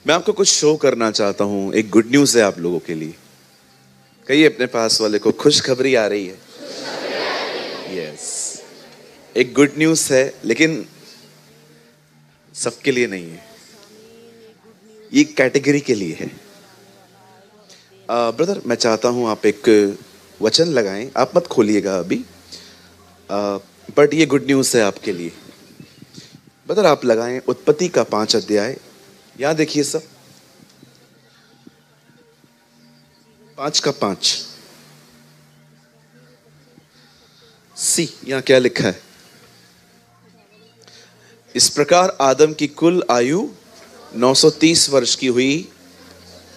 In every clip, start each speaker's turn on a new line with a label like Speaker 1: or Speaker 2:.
Speaker 1: मैं आपको कुछ शो करना चाहता हूं। एक गुड न्यूज है आप लोगों के लिए। कहिए अपने पास वाले को, खुशखबरी आ रही है। यस, एक गुड न्यूज है, लेकिन सबके लिए नहीं है, ये कैटेगरी के लिए है। ब्रदर, मैं चाहता हूं आप एक वचन लगाएं। आप मत खोलिएगा अभी, बट ये गुड न्यूज है आपके लिए। ब्रदर आप लगाएं उत्पत्ति का 5 अध्याय। यहां देखिए सब, 5 सी। यहां क्या लिखा है? इस प्रकार आदम की कुल आयु 930 वर्ष की हुई।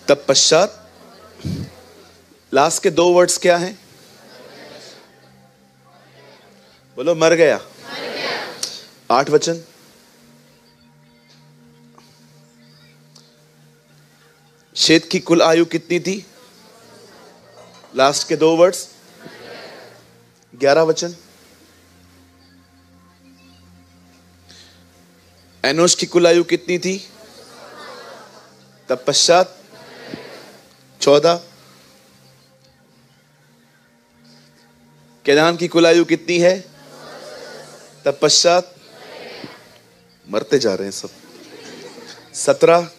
Speaker 1: तत्पश्चात, लास्ट के 2 वर्ड्स क्या हैं? बोलो, मर गया। 8 वचन। शेत की कुल आयु कितनी थी? लास्ट के 2 वर्ड्स 11 वचन। एनोश की कुल आयु कितनी थी? तत्पश्चात 14। केनान की कुल आयु कितनी है? तत्पश्चात, मरते जा रहे हैं सब, 17।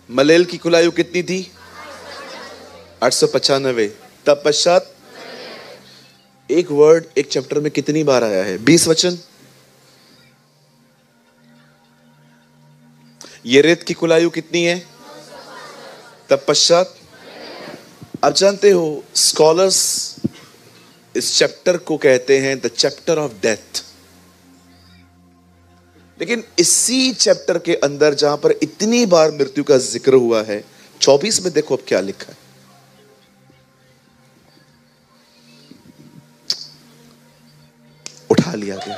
Speaker 1: मलेल की कुल आयु कितनी थी? 895। तत्पश्चात, एक वर्ड एक चैप्टर में कितनी बार आया है? 20 वचन। येरेद की कुल आयु कितनी है? तत्पश्चात, आप जानते हो स्कॉलर्स इस चैप्टर को कहते हैं द चैप्टर ऑफ डेथ। लेकिन इसी चैप्टर के अंदर जहां पर इतनी बार मृत्यु का जिक्र हुआ है, 24 में देखो अब क्या लिखा है। उठा लिया गया।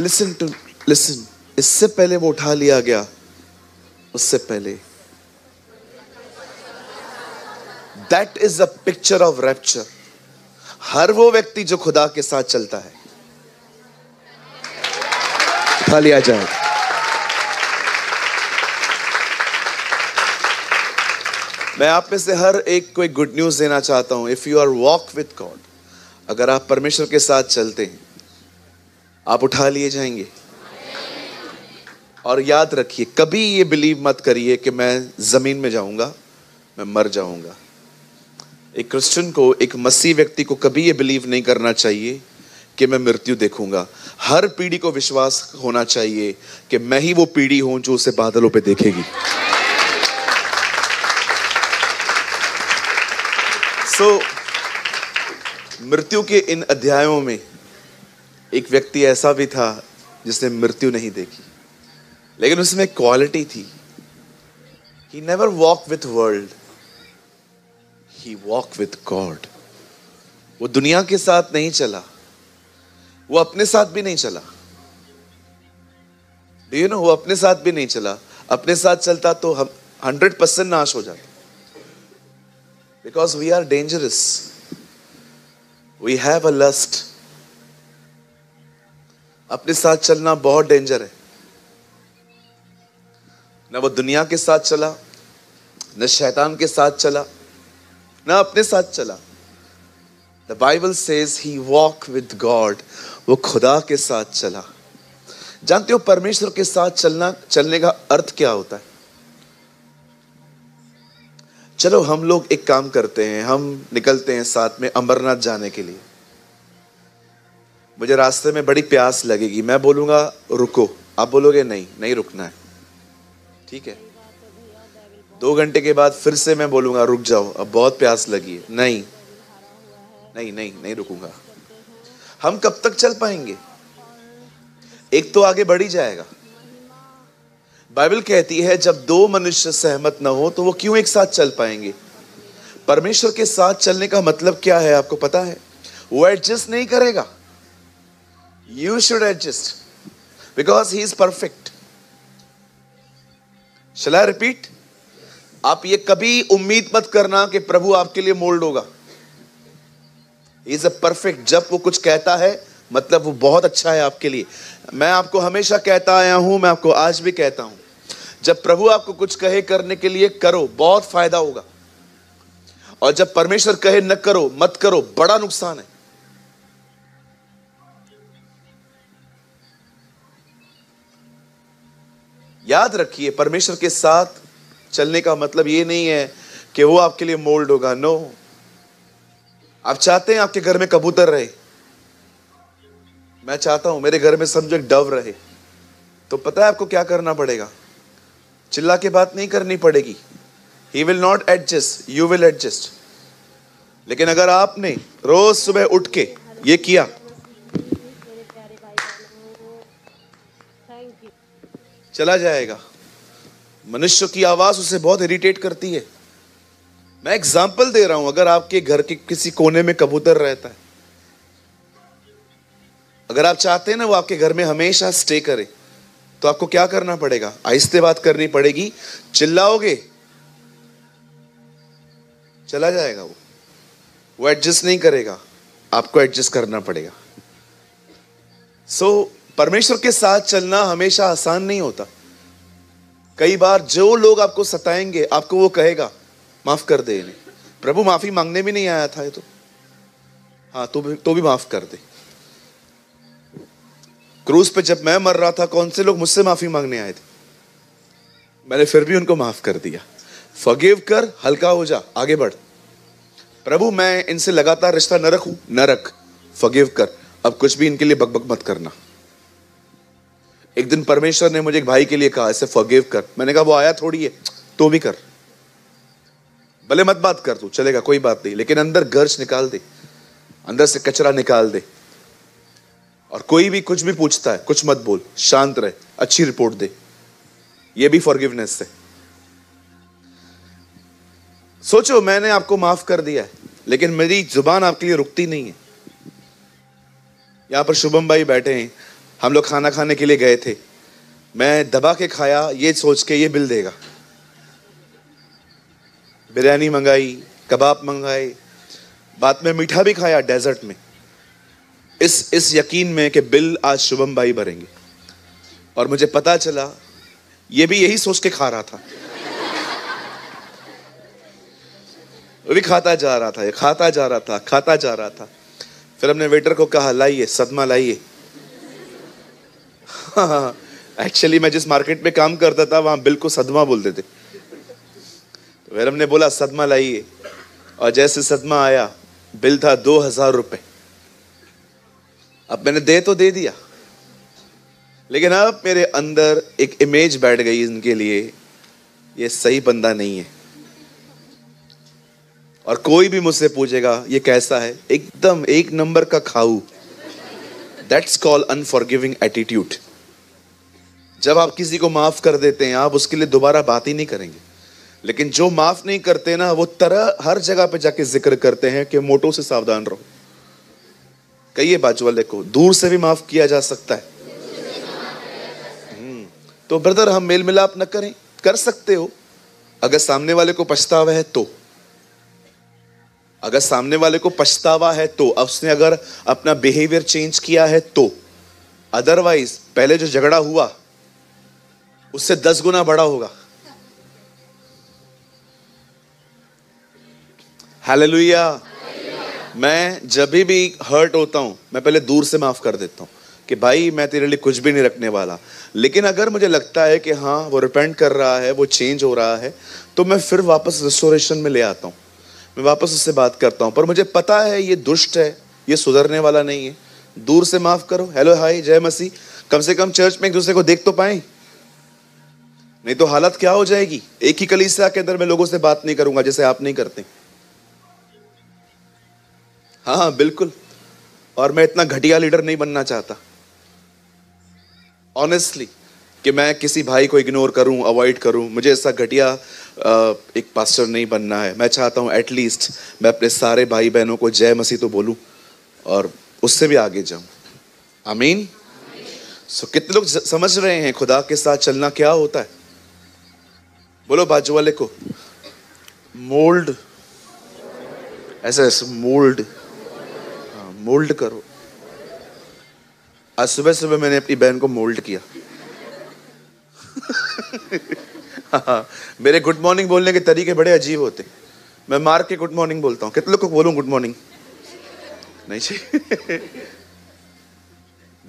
Speaker 1: लिसन, इससे पहले वो उठा लिया गया, उससे पहले that is a picture of rapture. हर वो व्यक्ति जो खुदा के साथ चलता है, उठा लिया जाए। मैं आप में से हर एक को एक गुड न्यूज देना चाहता हूं। If you are walk with God, अगर आप परमेश्वर के साथ चलते हैं, आप उठा लिए जाएंगे। और याद रखिए, कभी ये बिलीव मत करिए कि मैं जमीन में जाऊंगा, मैं मर जाऊंगा। एक क्रिश्चियन को, एक मसीह व्यक्ति को कभी ये बिलीव नहीं करना चाहिए कि मैं मृत्यु देखूंगा। हर पीढ़ी को विश्वास होना चाहिए कि मैं ही वो पीढ़ी हूं जो उसे बादलों पे देखेगी। मृत्यु के इन अध्यायों में एक व्यक्ति ऐसा भी था जिसने मृत्यु नहीं देखी, लेकिन उसमें एक क्वालिटी थी। He never walked with world, he walked with God। वो दुनिया के साथ नहीं चला, वो अपने साथ भी नहीं चला। Do you know, वो अपने साथ भी नहीं चला। अपने साथ चलता तो हम 100% नाश हो जाते। Because we are dangerous, we have a lust। अपने साथ चलना बहुत डेंजर है। ना वो दुनिया के साथ चला, न शैतान के साथ चला, ना अपने साथ चला। The Bible says he walked with God। वो खुदा के साथ चला। जानते हो परमेश्वर के साथ चलने का अर्थ क्या होता है? चलो हम लोग एक काम करते हैं, हम निकलते हैं साथ में अमरनाथ जाने के लिए। मुझे रास्ते में बड़ी प्यास लगेगी, मैं बोलूंगा रुको, आप बोलोगे नहीं, नहीं रुकना है, ठीक है। 2 घंटे के बाद फिर से मैं बोलूंगा रुक जाओ, अब बहुत प्यास लगी है, नहीं नहीं नहीं नहीं रुकूंगा। हम कब तक चल पाएंगे? एक तो आगे बढ़ ही जाएगा। बाइबल कहती है जब 2 मनुष्य सहमत न हो तो वो क्यों एक साथ चल पाएंगे? परमेश्वर के साथ चलने का मतलब क्या है आपको पता है? वो एडजस्ट नहीं करेगा। You should adjust because he is perfect। Shall I repeat? आप ये कभी उम्मीद मत करना कि प्रभु आपके लिए मोल्ड होगा। Is a perfect. जब वो कुछ कहता है मतलब वो बहुत अच्छा है आपके लिए। मैं आपको हमेशा कहता आया हूं, मैं आपको आज भी कहता हूं, जब प्रभु आपको कुछ कहे करने के लिए करो, बहुत फायदा होगा। और जब परमेश्वर कहे न करो, मत करो, बड़ा नुकसान है। याद रखिए, परमेश्वर के साथ चलने का मतलब ये नहीं है कि वो आपके लिए मोल्ड होगा। नो, आप चाहते हैं आपके घर में कबूतर रहे, मैं चाहता हूं मेरे घर में समझो एक डव रहे, तो पता है आपको क्या करना पड़ेगा? चिल्ला के बात नहीं करनी पड़ेगी। He will not adjust, you will adjust. लेकिन अगर आपने रोज सुबह उठ के ये किया, चला जाएगा। मनुष्य की आवाज उसे बहुत इरिटेट करती है। मैं एग्जाम्पल दे रहा हूं, अगर आपके घर के किसी कोने में कबूतर रहता है, अगर आप चाहते हैं ना वो आपके घर में हमेशा स्टे करे, तो आपको क्या करना पड़ेगा? आहिस्ते बात करनी पड़ेगी। चिल्लाओगे चला जाएगा, वो एडजस्ट नहीं करेगा, आपको एडजस्ट करना पड़ेगा। परमेश्वर के साथ चलना हमेशा आसान नहीं होता। कई बार जो लोग आपको सताएंगे, आपको वो कहेगा माफ कर दे इन्हें। प्रभु माफी मांगने भी नहीं आया था ये तो, हाँ तो भी माफ कर दे। क्रूज पे जब मैं मर रहा था, कौन से लोग मुझसे माफी मांगने आए थे? मैंने फिर भी उनको माफ कर दिया। फॉरगिव कर, हल्का हो जा, आगे बढ़। प्रभु मैं इनसे लगातार रिश्ता न रखूं, न रख, फॉरगिव कर, अब कुछ भी इनके लिए बकबक मत करना। एक दिन परमेश्वर ने मुझे एक भाई के लिए कहा ऐसे फॉरगिव कर। मैंने कहा वो आया थोड़ी है, तो भी कर, भले मत बात कर तू, चलेगा कोई बात नहीं, लेकिन अंदर गर्ज निकाल दे, अंदर से कचरा निकाल दे। और कोई भी कुछ भी पूछता है, कुछ मत बोल, शांत रहे, अच्छी रिपोर्ट दे। ये भी फॉरगिवनेस है। सोचो मैंने आपको माफ कर दिया है, लेकिन मेरी जुबान आपके लिए रुकती नहीं है। यहां पर शुभम भाई बैठे हैं, हम लोग खाना खाने के लिए गए थे, मैं दबा के खाया ये सोच के ये बिल देगा। बिरयानी मंगाई, कबाब मंगाए, बाद में मीठा भी खाया डेजर्ट में, इस यकीन में कि बिल आज शुभम भाई भरेंगे। और मुझे पता चला ये भी यही सोच के खा रहा था, वो भी खाता जा रहा था, ये खाता जा रहा था, खाता जा रहा था। फिर हमने वेटर को कहा लाइए सदमा लाइए। एक्चुअली मैं जिस मार्केट में काम करता था वहां बिल को सदमा बोलते थे, तो फिर हमने बोला सदमा लाइए, और जैसे सदमा आया बिल था 2000 रुपए। अब मैंने तो दे दिया, लेकिन अब मेरे अंदर एक इमेज बैठ गई इनके लिए, ये सही बंदा नहीं है। और कोई भी मुझसे पूछेगा ये कैसा है, एकदम एक नंबर का खाऊ। That's called unforgiving attitude. जब आप किसी को माफ कर देते हैं, आप उसके लिए दोबारा बात ही नहीं करेंगे। लेकिन जो माफ नहीं करते ना, वो तरह हर जगह पे जाके जिक्र करते हैं कि मोटो से सावधान रहो। कहिए बाजू वाले को, दूर से भी माफ किया जा सकता है। तो ब्रदर हम मेल मिलाप न करें, कर सकते हो अगर सामने वाले को पछतावा है तो। अगर सामने वाले को पछतावा है तो, उसने अगर अपना बिहेवियर चेंज किया है तो। अदरवाइज पहले जो झगड़ा हुआ उससे 10 गुना बड़ा होगा। हालेलुया। मैं जब भी हर्ट होता हूं, मैं पहले दूर से माफ कर देता हूं कि भाई मैं तेरे लिए कुछ भी नहीं रखने वाला। लेकिन अगर मुझे लगता है कि हाँ वो रिपेंट कर रहा है, वो चेंज हो रहा है, तो मैं फिर वापस रिस्टोरेशन में ले आता हूं, मैं वापस उससे बात करता हूं। पर मुझे पता है ये दुष्ट है, ये सुधरने वाला नहीं है, दूर से माफ करो। हेलो हाय जय मसीह, कम से कम चर्च में एक दूसरे को देख तो पाए, नहीं तो हालत क्या हो जाएगी। एक ही कलीसिया के अंदर मैं लोगों से बात नहीं करूंगा जैसे आप नहीं करते। हाँ बिल्कुल। और मैं इतना घटिया लीडर नहीं बनना चाहता ऑनेस्टली, कि मैं किसी भाई को इग्नोर करूं, अवॉइड करूं। मुझे ऐसा घटिया एक पास्टर नहीं बनना है। मैं चाहता हूं एटलीस्ट मैं अपने सारे भाई बहनों को जय मसीह तो बोलूं और उससे भी आगे जाऊं। आमीन। सो कितने लोग समझ रहे हैं खुदा के साथ चलना क्या होता है? बोलो बाजू वाले को, मोल्ड, ऐसा मोल्ड। मोल्ड करो। आज सुबह सुबह मैंने अपनी बहन को मोल्ड किया। हाँ, मेरे गुड मॉर्निंग बोलने के तरीके बड़े अजीब होते। मैं मार के गुड मॉर्निंग बोलता हूँ। कितने लोग को बोलूं गुड मॉर्निंग? नहीं चाहिए।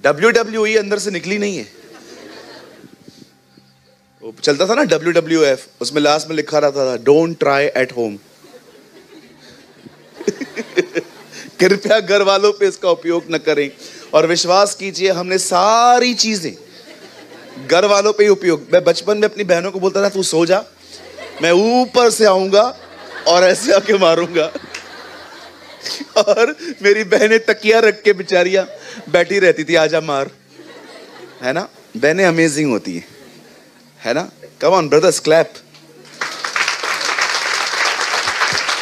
Speaker 1: WWE अंदर से निकली नहीं है। वो चलता था ना WWF, उसमें लास्ट में लिखा रहता था डोंट ट्राई एट होम। कृपया घर वालों पे इसका उपयोग न करें। और विश्वास कीजिए, हमने सारी चीजें घर वालों पे ही उपयोग। मैं बचपन में अपनी बहनों को बोलता था तू सो जा, मैं ऊपर से आऊंगा और ऐसे आके मारूंगा। और मेरी बहनें तकिया रख के बेचारियां बैठी रहती थी, आजा मार। है ना, बहनें अमेजिंग होती है ना। Come on brothers, clap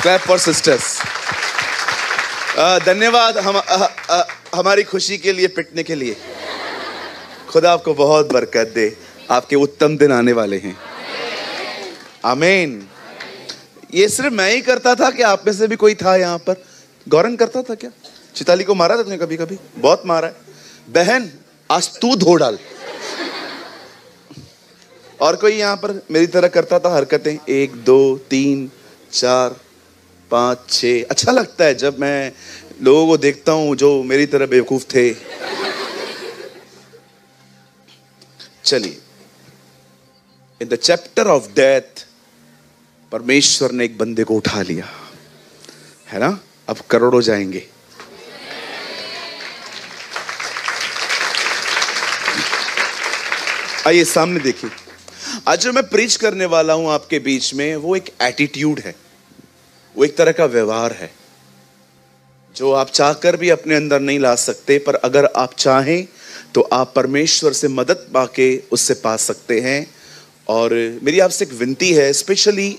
Speaker 1: clap for sisters. धन्यवाद हमारी खुशी के लिए, पिटने के लिए। खुदा आपको बहुत बरकत दे। आपके उत्तम दिन आने वाले हैं। आमीन। ये सिर्फ मैं ही करता था कि आप में से भी कोई था यहाँ पर? गौरन करता था क्या? चिताली को मारा था तुमने कभी? कभी बहुत मारा है। बहन आज तू धो डाल। और कोई यहाँ पर मेरी तरह करता था हरकतें? 1 2 3 4 5 6। अच्छा लगता है जब मैं लोगों को देखता हूं जो मेरी तरह बेवकूफ थे। चलिए, in the chapter of death परमेश्वर ने एक बंदे को उठा लिया, है ना। अब करोड़ों जाएंगे। आइए सामने देखिए। आज जो मैं प्रीच करने वाला हूं आपके बीच में, वो एक एटीट्यूड है, वो एक तरह का व्यवहार है जो आप चाहकर भी अपने अंदर नहीं ला सकते, पर अगर आप चाहें तो आप परमेश्वर से मदद पाके उससे पा सकते हैं। और मेरी आपसे एक विनती है, स्पेशली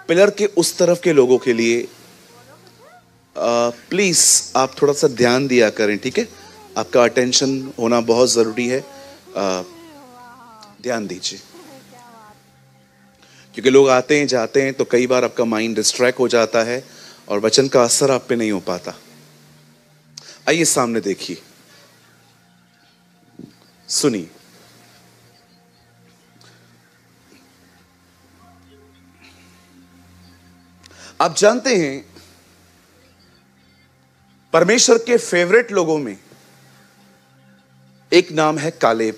Speaker 1: पिलर के उस तरफ के लोगों के लिए, प्लीज आप थोड़ा सा ध्यान दिया करें, ठीक है। आपका अटेंशन होना बहुत जरूरी है। ध्यान दीजिए, क्योंकि लोग आते हैं जाते हैं तो कई बार आपका माइंड डिस्ट्रैक्ट हो जाता है और वचन का असर आप पे नहीं हो पाता। आइए सामने देखिए, सुनिए। आप जानते हैं परमेश्वर के फेवरेट लोगों में एक नाम है कालेब।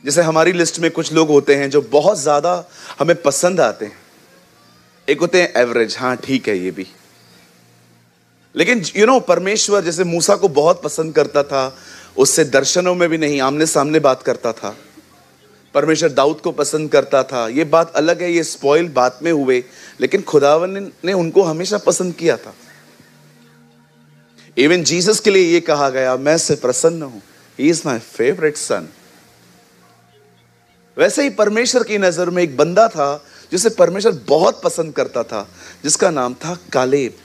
Speaker 1: जैसे हमारी लिस्ट में कुछ लोग होते हैं जो बहुत ज्यादा हमें पसंद आते हैं, एक होते हैं एवरेज, हाँ ठीक है ये भी। लेकिन परमेश्वर जैसे मूसा को बहुत पसंद करता था, उससे दर्शनों में भी नहीं, आमने सामने बात करता था। परमेश्वर दाऊद को पसंद करता था, ये बात अलग है, ये स्पॉइल बाद में हुए, लेकिन खुदावन ने उनको हमेशा पसंद किया था। इवन जीसस के लिए ये कहा गया, मैं से प्रसन्न हूं, ही इज माई फेवरेट सन। वैसे ही परमेश्वर की नजर में एक बंदा था जिसे परमेश्वर बहुत पसंद करता था, जिसका नाम था कालेब।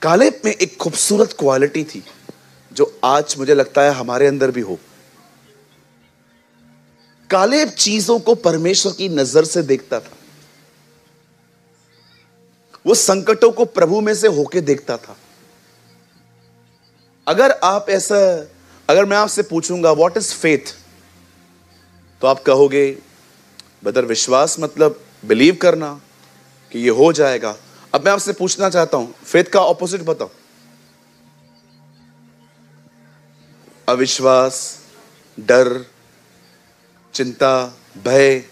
Speaker 1: कालेब में एक खूबसूरत क्वालिटी थी जो आज मुझे लगता है हमारे अंदर भी हो। कालेब चीजों को परमेश्वर की नजर से देखता था। वो संकटों को प्रभु में से होके देखता था। अगर मैं आपसे पूछूंगा व्हाट इज फेथ, तो आप कहोगे ब्रदर विश्वास मतलब बिलीव करना कि ये हो जाएगा। अब मैं आपसे पूछना चाहता हूं, फेथ का ऑपोजिट बताओ। अविश्वास, डर, चिंता, भय।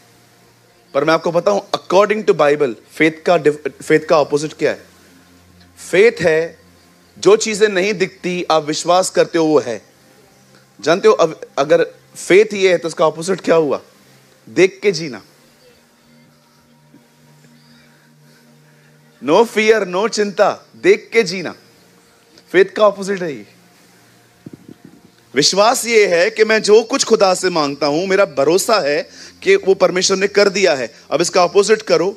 Speaker 1: पर मैं आपको बताऊं, अकॉर्डिंग टू बाइबल फेथ का ऑपोजिट क्या है? फेथ है जो चीजें नहीं दिखती, आप विश्वास करते हो वो है। जानते हो, अब अगर फेथ ये है तो उसका ऑपोजिट क्या हुआ? देख के जीना। नो फियर, नो चिंता, देख के जीना। फेथ का ऑपोजिट है ये। विश्वास ये है कि मैं जो कुछ खुदा से मांगता हूं, मेरा भरोसा है कि वो परमेश्वर ने कर दिया है। अब इसका ऑपोजिट करो,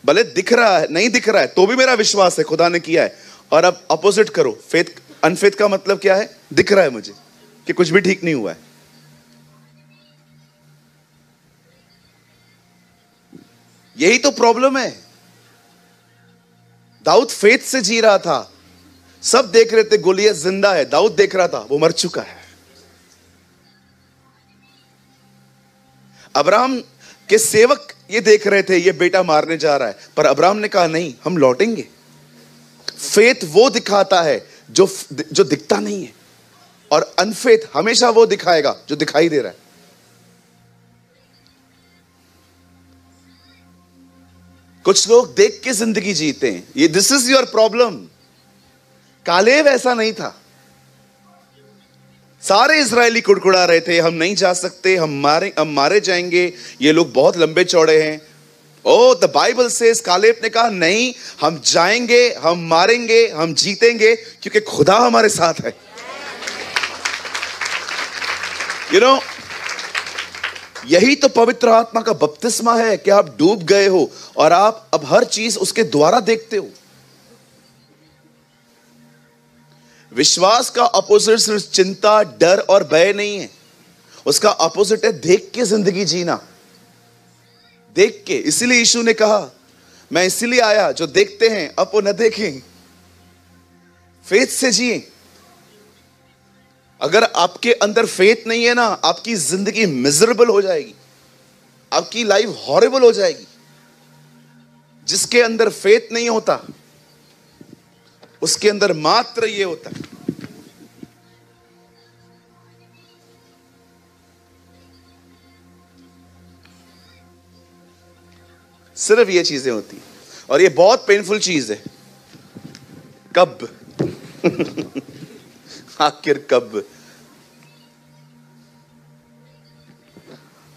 Speaker 1: भले दिख रहा है नहीं दिख रहा है तो भी मेरा विश्वास है खुदा ने किया है। और अब ऑपोजिट करो, फेथ अनफेथ का मतलब क्या है? दिख रहा है मुझे कि कुछ भी ठीक नहीं हुआ है। यही तो प्रॉब्लम है। दाऊद फेथ से जी रहा था। सब देख रहे थे गोलियत जिंदा है, दाऊद देख रहा था वो मर चुका है। अब्राहम के सेवक ये देख रहे थे ये बेटा मारने जा रहा है, पर अब्राहम ने कहा नहीं, हम लौटेंगे। फेथ वो दिखाता है जो दिखता नहीं है, और अनफेथ हमेशा वो दिखाएगा जो दिखाई दे रहा है। कुछ लोग देख के जिंदगी जीते हैं, ये this is your problem. Caleb ऐसा नहीं था। सारे इजरायली कुड़कुड़ा रहे थे, हम नहीं जा सकते, हम मारे जाएंगे, ये लोग बहुत लंबे चौड़े हैं। ओ द बाइबल सेज, कालेब ने कहा नहीं, हम जाएंगे, हम मारेंगे, हम जीतेंगे, क्योंकि खुदा हमारे साथ है। यू नो, यही तो पवित्र आत्मा का बपतिस्मा है कि आप डूब गए हो और आप अब हर चीज उसके द्वारा देखते हो। विश्वास का अपोजिट सिर्फ चिंता, डर और भय नहीं है, उसका अपोजिट है देख के जिंदगी जीना। देख के, इसीलिए यीशु ने कहा मैं इसीलिए आया, जो देखते हैं अब वो न देखें, फेथ से जिए। अगर आपके अंदर फेथ नहीं है ना, आपकी जिंदगी मिजरेबल हो जाएगी, आपकी लाइफ हॉरिबल हो जाएगी। जिसके अंदर फेथ नहीं होता उसके अंदर मात्र ये होता है। सिर्फ ये चीजें होती हैं, और ये बहुत पेनफुल चीज है। कब आखिर कब?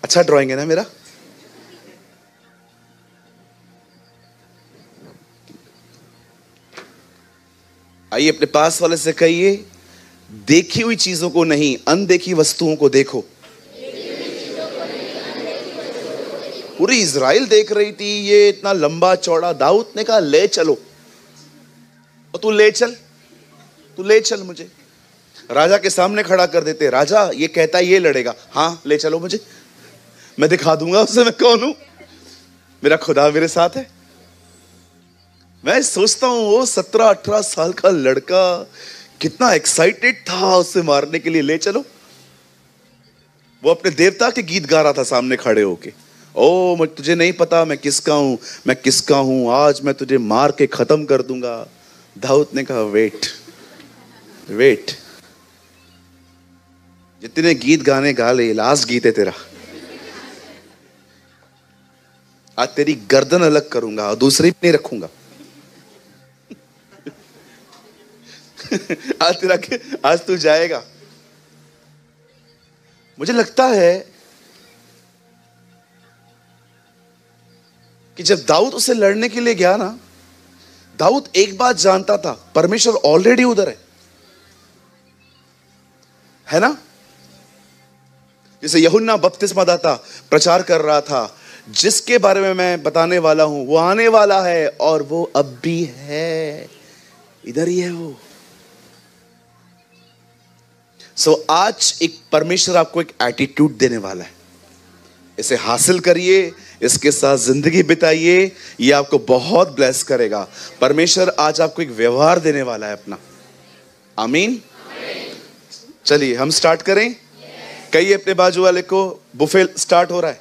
Speaker 1: अच्छा ड्राइंग है ना मेरा? आइए अपने पास वाले से कहिए, देखी हुई चीजों को नहीं, अनदेखी वस्तुओं को देखो। पूरी इजराइल देख रही थी ये इतना लंबा चौड़ा। दाऊद ने कहा ले चलो, और तू ले चल, तू ले चल मुझे। राजा के सामने खड़ा कर देते, राजा ये कहता है ये लड़ेगा, हाँ ले चलो मुझे, मैं दिखा दूंगा उसे मैं कौन हूं, मेरा खुदा मेरे साथ है। मैं सोचता हूं वो 17-18 साल का लड़का कितना एक्साइटेड था उसे मारने के लिए। ले चलो, वो अपने देवता के गीत गा रहा था सामने खड़े होके। ओ मैं तुझे नहीं पता मैं किसका हूं, मैं किसका हूं, आज मैं तुझे मार के खत्म कर दूंगा। दाऊद ने कहा वेट वेट, जितने गीत गाने गा ले, लास्ट गीत है तेरा। आज तेरी गर्दन अलग करूंगा और दूसरी नहीं रखूंगा। आज तू जाएगा। मुझे लगता है कि जब दाऊद उसे लड़ने के लिए गया ना, दाऊद एक बात जानता था, परमेश्वर ऑलरेडी उधर है ना। जैसे यूहन्ना बपतिस्मादाता प्रचार कर रहा था, जिसके बारे में मैं बताने वाला हूं वो आने वाला है और वो अब भी है, इधर ही है वो। आज एक परमेश्वर आपको एक एटीट्यूड देने वाला है, इसे हासिल करिए, इसके साथ जिंदगी बिताइए, ये आपको बहुत ब्लेस करेगा। परमेश्वर आज आपको एक व्यवहार देने वाला है अपना। आमीन। चलिए हम स्टार्ट करें। कहिए अपने बाजू वाले को, बुफे स्टार्ट हो रहा है,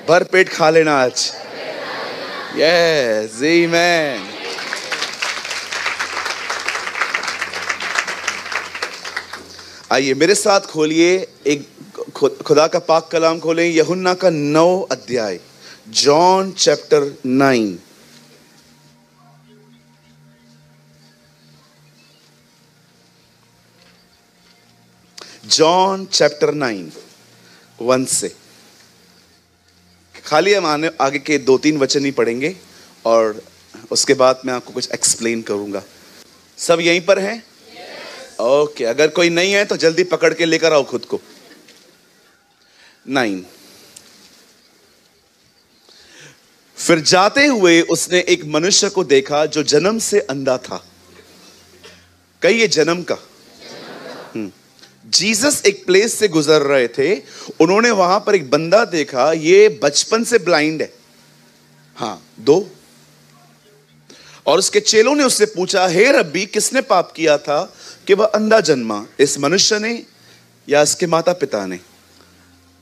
Speaker 1: भर पेट खा लेना आज। यस आमीन। आइए मेरे साथ खोलिए, एक खुदा का पाक कलाम खोलें, यूहन्ना का 9 अध्याय, जॉन चैप्टर 9। जॉन चैप्टर 9 1 से। खाली हम आगे के 2-3 वचन ही पढ़ेंगे और उसके बाद मैं आपको कुछ एक्सप्लेन करूंगा। सब यहीं पर हैं? ओके, अगर कोई नहीं है तो जल्दी पकड़ के लेकर आओ खुद को। 9। फिर जाते हुए उसने एक मनुष्य को देखा जो जन्म से अंधा था। कहिए जन्म का। जीसस एक प्लेस से गुजर रहे थे, उन्होंने वहां पर एक बंदा देखा, ये बचपन से ब्लाइंड है। हाँ 2। और उसके चेलों ने उससे पूछा, हे रब्बी, किसने पाप किया था कि वह अंधा जन्मा, इस मनुष्य ने या इसके माता पिता ने?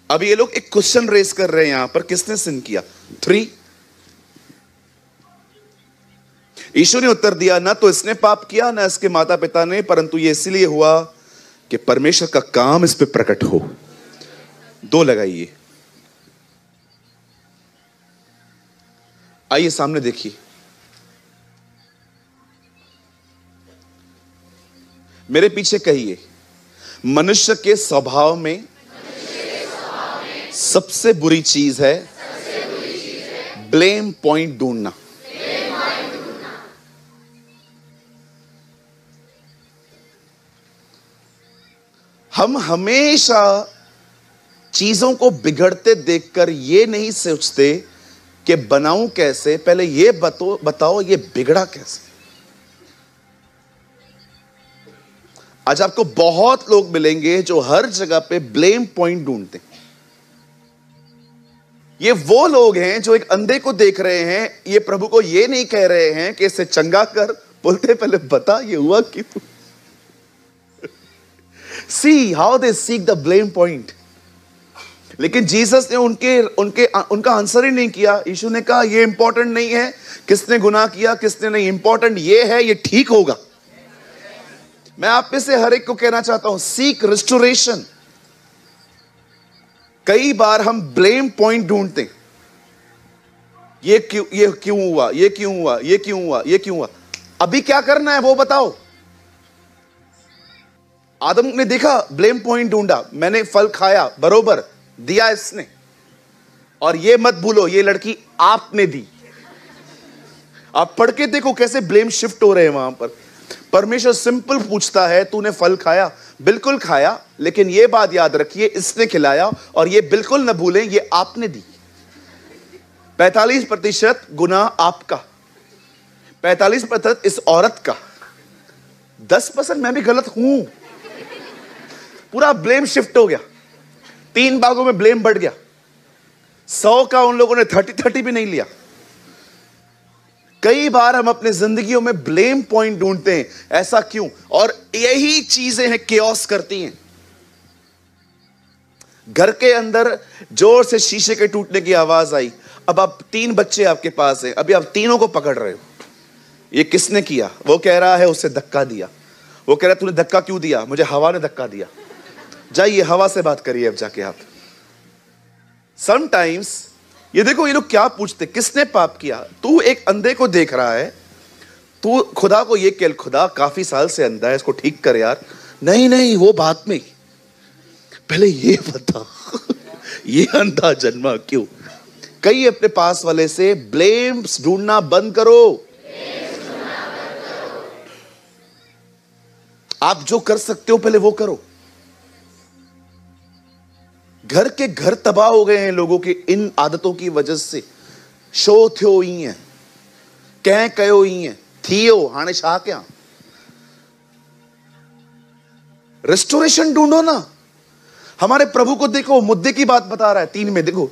Speaker 1: अब ये लोग एक क्वेश्चन रेस कर रहे हैं यहां पर, किसने सिन किया? 3। यीशु ने उत्तर दिया, ना तो इसने पाप किया ना इसके माता पिता ने, परंतु ये इसलिए हुआ कि परमेश्वर का काम इस पे प्रकट हो। 2 लगाइए। आइए सामने देखिए, मेरे पीछे कहिए, मनुष्य के स्वभाव में सबसे बुरी चीज है ब्लेम पॉइंट ढूंढना। हम हमेशा चीजों को बिगड़ते देखकर ये नहीं सोचते कि बनाऊं कैसे, पहले ये बताओ ये बिगड़ा कैसे। आज आपको बहुत लोग मिलेंगे जो हर जगह पे ब्लेम पॉइंट ढूंढते हैं। ये वो लोग हैं जो एक अंधे को देख रहे हैं, ये प्रभु को ये नहीं कह रहे हैं कि इसे चंगा कर, बोलते पहले बता ये हुआ क्यों। See how they seek the blame point. लेकिन जीसस ने उनका आंसर ही नहीं किया। यीशु ने कहा ये इंपॉर्टेंट नहीं है किसने गुनाह किया किसने नहीं, इंपॉर्टेंट ये है ये ठीक होगा। मैं आप में से हर एक को कहना चाहता हूं, सीक रिस्टोरेशन। कई बार हम ब्लेम पॉइंट ढूंढते हैं, ये क्यों हुआ, ये क्यों हुआ, ये क्यों हुआ, ये क्यों हुआ। अभी क्या करना है वो बताओ। आदम ने देखा, ब्लेम पॉइंट ढूंढा, मैंने फल खाया, बरोबर दिया इसने, और ये मत भूलो ये लड़की आपने दी। आप पढ़ के देखो कैसे ब्लेम शिफ्ट हो रहे हैं वहां पर। परमेश्वर सिंपल पूछता है, तूने फल खाया? बिल्कुल खाया, लेकिन ये बात याद रखिए इसने खिलाया, और ये बिल्कुल न भूलें ये आपने दी। 45% गुनाह आपका, 45% इस औरत का, 10% मैं भी गलत हूं। पूरा ब्लेम शिफ्ट हो गया, 3 भागों में ब्लेम बढ़ गया। 100 का उन लोगों ने 30 भी नहीं लिया। कई बार हम अपने जिंदगियों में ब्लेम पॉइंट ढूंढते हैं, ऐसा क्यों? और यही चीजें हैं केओस करती हैं। घर के अंदर जोर से शीशे के टूटने की आवाज आई, अब आप 3 बच्चे आपके पास हैं, अभी आप तीनों को पकड़ रहे हो, ये किसने किया? वो कह रहा है उसे धक्का दिया। वो कह रहा है तूने धक्का क्यों दिया? मुझे हवा ने धक्का दिया। जाइए हवा से बात करिए अब जाके आप। समटाइम्स ये देखो ये लोग क्या पूछते, किसने पाप किया? तू एक अंधे को देख रहा है, तू खुदा को ये कह, खुदा काफी साल से अंधा है, इसको ठीक कर यार। नहीं नहीं वो बात में, पहले ये बता ये अंधा जन्मा क्यों? कई अपने पास वाले से ब्लेम्स ढूंढना बंद करो। आप जो कर सकते हो पहले वो करो। घर के घर तबाह हो गए हैं लोगों की इन आदतों की वजह से। शो थियो ही है, कह कयो ही है, थियो हाने छा क्या। रेस्टोरेशन ढूंढो ना। हमारे प्रभु को देखो, मुद्दे की बात बता रहा है। 3 में देखो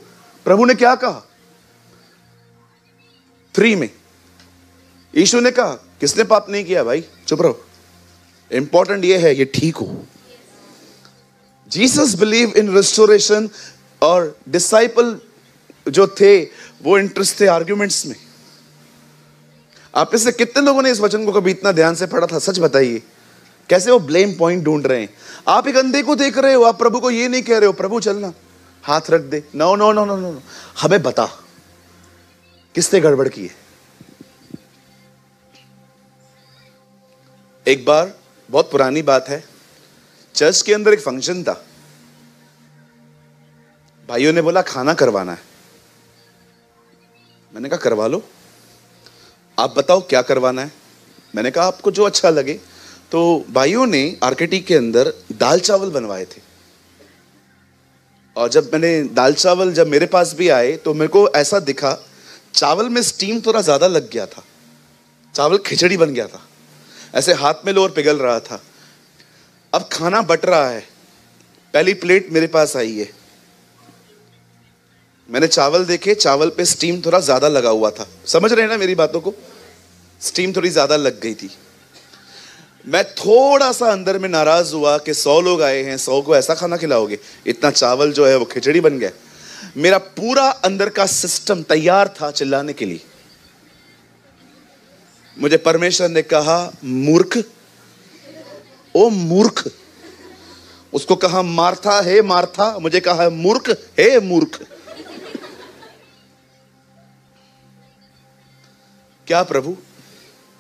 Speaker 1: प्रभु ने क्या कहा। 3 में यीशु ने कहा किसने पाप नहीं किया? भाई चुप रहो, इंपॉर्टेंट ये है ये ठीक हो। जीसस बिलीव इन रेस्टोरेशन, और डिसाइपल जो थे वो इंटरेस्ट थे आर्ग्यूमेंट्स में। आप इससे कितने लोगों ने इस वचन को कभी इतना ध्यान से पढ़ा था? सच बताइए, कैसे वो ब्लेम पॉइंट ढूंढ रहे हैं। आप एक अंधे को देख रहे हो, आप प्रभु को ये नहीं कह रहे हो प्रभु चलना हाथ रख दे। No no no no no, हमें बता किसने गड़बड़ की है। एक बार, बहुत पुरानी बात है, चर्च के अंदर एक फंक्शन था। भाइयों ने बोला खाना करवाना है। मैंने कहा करवा लो, आप बताओ क्या करवाना है। मैंने कहा आपको जो अच्छा लगे। तो भाइयों ने आरकेटी के अंदर दाल चावल बनवाए थे, और जब मैंने दाल चावल जब मेरे पास भी आए तो मेरे को ऐसा दिखा चावल में स्टीम थोड़ा ज्यादा लग गया था, चावल खिचड़ी बन गया था, ऐसे हाथ में लो और पिघल रहा था। अब खाना बट रहा है, पहली प्लेट मेरे पास आई है, मैंने चावल देखे, चावल पे स्टीम थोड़ा ज्यादा लगा हुआ था। समझ रहे हैं ना मेरी बातों को? स्टीम थोड़ी ज्यादा लग गई थी। मैं थोड़ा सा अंदर में नाराज हुआ कि 100 लोग आए हैं, 100 को ऐसा खाना खिलाओगे, इतना चावल जो है वो खिचड़ी बन गया। मेरा पूरा अंदर का सिस्टम तैयार था चिल्लाने के लिए। मुझे परमेश्वर ने कहा मूर्ख, ओ मूर्ख। उसको कहा मार्था, हे मार्था, मुझे कहा मूर्ख, हे मूर्ख। क्या प्रभु?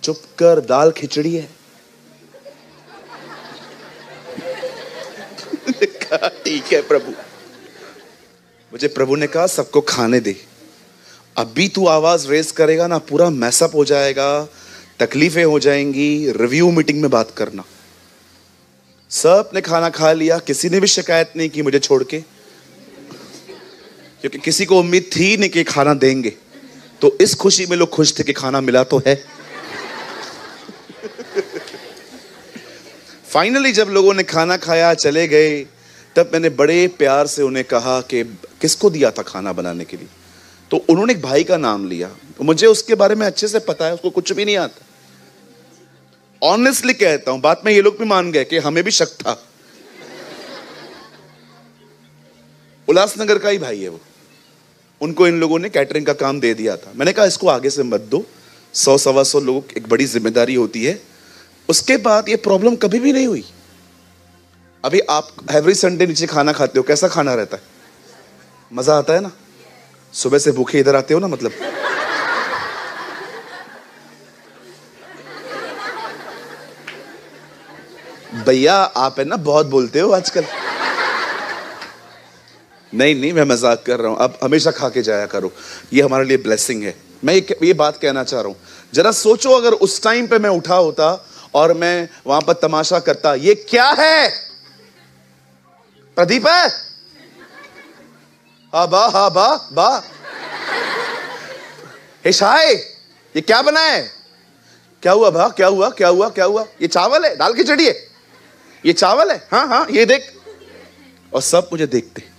Speaker 1: चुप कर, दाल खिचड़ी है। कहा ठीक है प्रभु। मुझे प्रभु ने कहा सबको खाने दे, अभी तू आवाज रेस करेगा ना पूरा मैसअप हो जाएगा, तकलीफें हो जाएंगी, रिव्यू मीटिंग में बात करना। सब ने खाना खा लिया, किसी ने भी शिकायत नहीं की मुझे छोड़ के, क्योंकि किसी को उम्मीद थी नहीं कि खाना देंगे। तो इस खुशी में लोग खुश थे कि खाना मिला तो है। फाइनली जब लोगों ने खाना खाया चले गए, तब मैंने बड़े प्यार से उन्हें कहा कि किसको दिया था खाना बनाने के लिए। तो उन्होंने एक भाई का नाम लिया। मुझे उसके बारे में अच्छे से पता है, उसको कुछ भी नहीं आता। ऑनेस्टली कहता हूं, बात में ये लोग भी मान गए कि हमें भी शक था। उल्लासनगर का ही भाई है वो। उनको इन लोगों ने कैटरिंग का काम दे दिया था। मैंने कहा इसको आगे से मत दो, 100-125 लोग, एक बड़ी जिम्मेदारी होती है। उसके बाद ये प्रॉब्लम कभी भी नहीं हुई। अभी आप एवरी संडे नीचे खाना खाते हो, कैसा खाना रहता है? मजा आता है ना? सुबह से भूखे इधर आते हो ना, मतलब भैया आप है ना बहुत बोलते हो आजकल। नहीं, मैं मजाक कर रहा हूं। अब हमेशा खा के जाया करो, ये हमारे लिए ब्लेसिंग है। मैं ये बात कहना चाह रहा हूं, जरा सोचो अगर उस टाइम पे मैं उठा होता और मैं वहां पर तमाशा करता, ये क्या है? प्रदीप है? हा बा हिशाय, ये क्या बना है? क्या हुआ भा? क्या हुआ? ये चावल है, दाल खिचड़ी है, ये चावल है, हाँ ये देख। और सब मुझे देखते।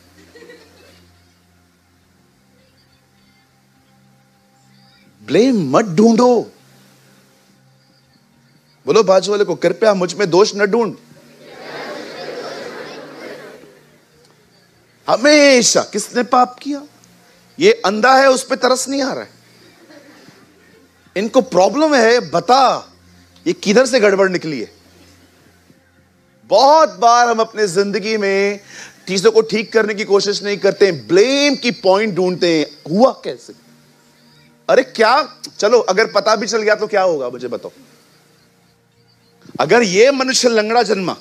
Speaker 1: ब्लेम मत ढूंढो। बोलो बाजू वाले को, कृपया मुझ में दोष न ढूंढ। हमेशा किसने पाप किया? ये अंधा है, उस पर तरस नहीं आ रहा है। इनको प्रॉब्लम है, बता ये किधर से गड़बड़ निकली है। बहुत बार हम अपने जिंदगी में चीजों को ठीक करने की कोशिश नहीं करते, ब्लेम की पॉइंट ढूंढते हैं। हुआ कैसे? अरे क्या, चलो अगर पता भी चल गया तो क्या होगा मुझे बताओ। अगर ये मनुष्य लंगड़ा जन्मा,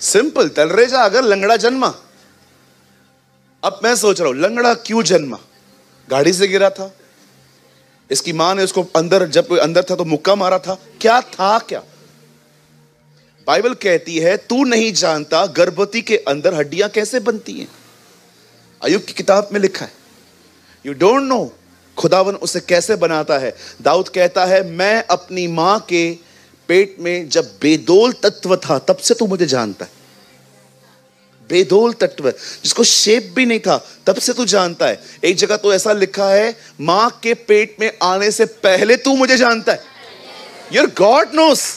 Speaker 1: सिंपल तलरेजा, अगर लंगड़ा जन्मा। अब मैं सोच रहा हूं लंगड़ा क्यों जन्मा? गाड़ी से गिरा था, इसकी मां ने उसको अंदर, जब कोई अंदर था तो मुक्का मारा था, क्या था क्या? बाइबल कहती है तू नहीं जानता गर्भवती के अंदर हड्डियां कैसे बनती हैं। अय्यूब की किताब में लिखा है, यू डोंट नो खुदावन उसे कैसे बनाता है। दाऊद कहता है मैं अपनी मां के पेट में जब बेदोल तत्व था तब से तू मुझे जानता है। बेदोल तत्व जिसको शेप भी नहीं था तब से तू जानता है। एक जगह तो ऐसा लिखा है मां के पेट में आने से पहले तू मुझे जानता है। Your God knows.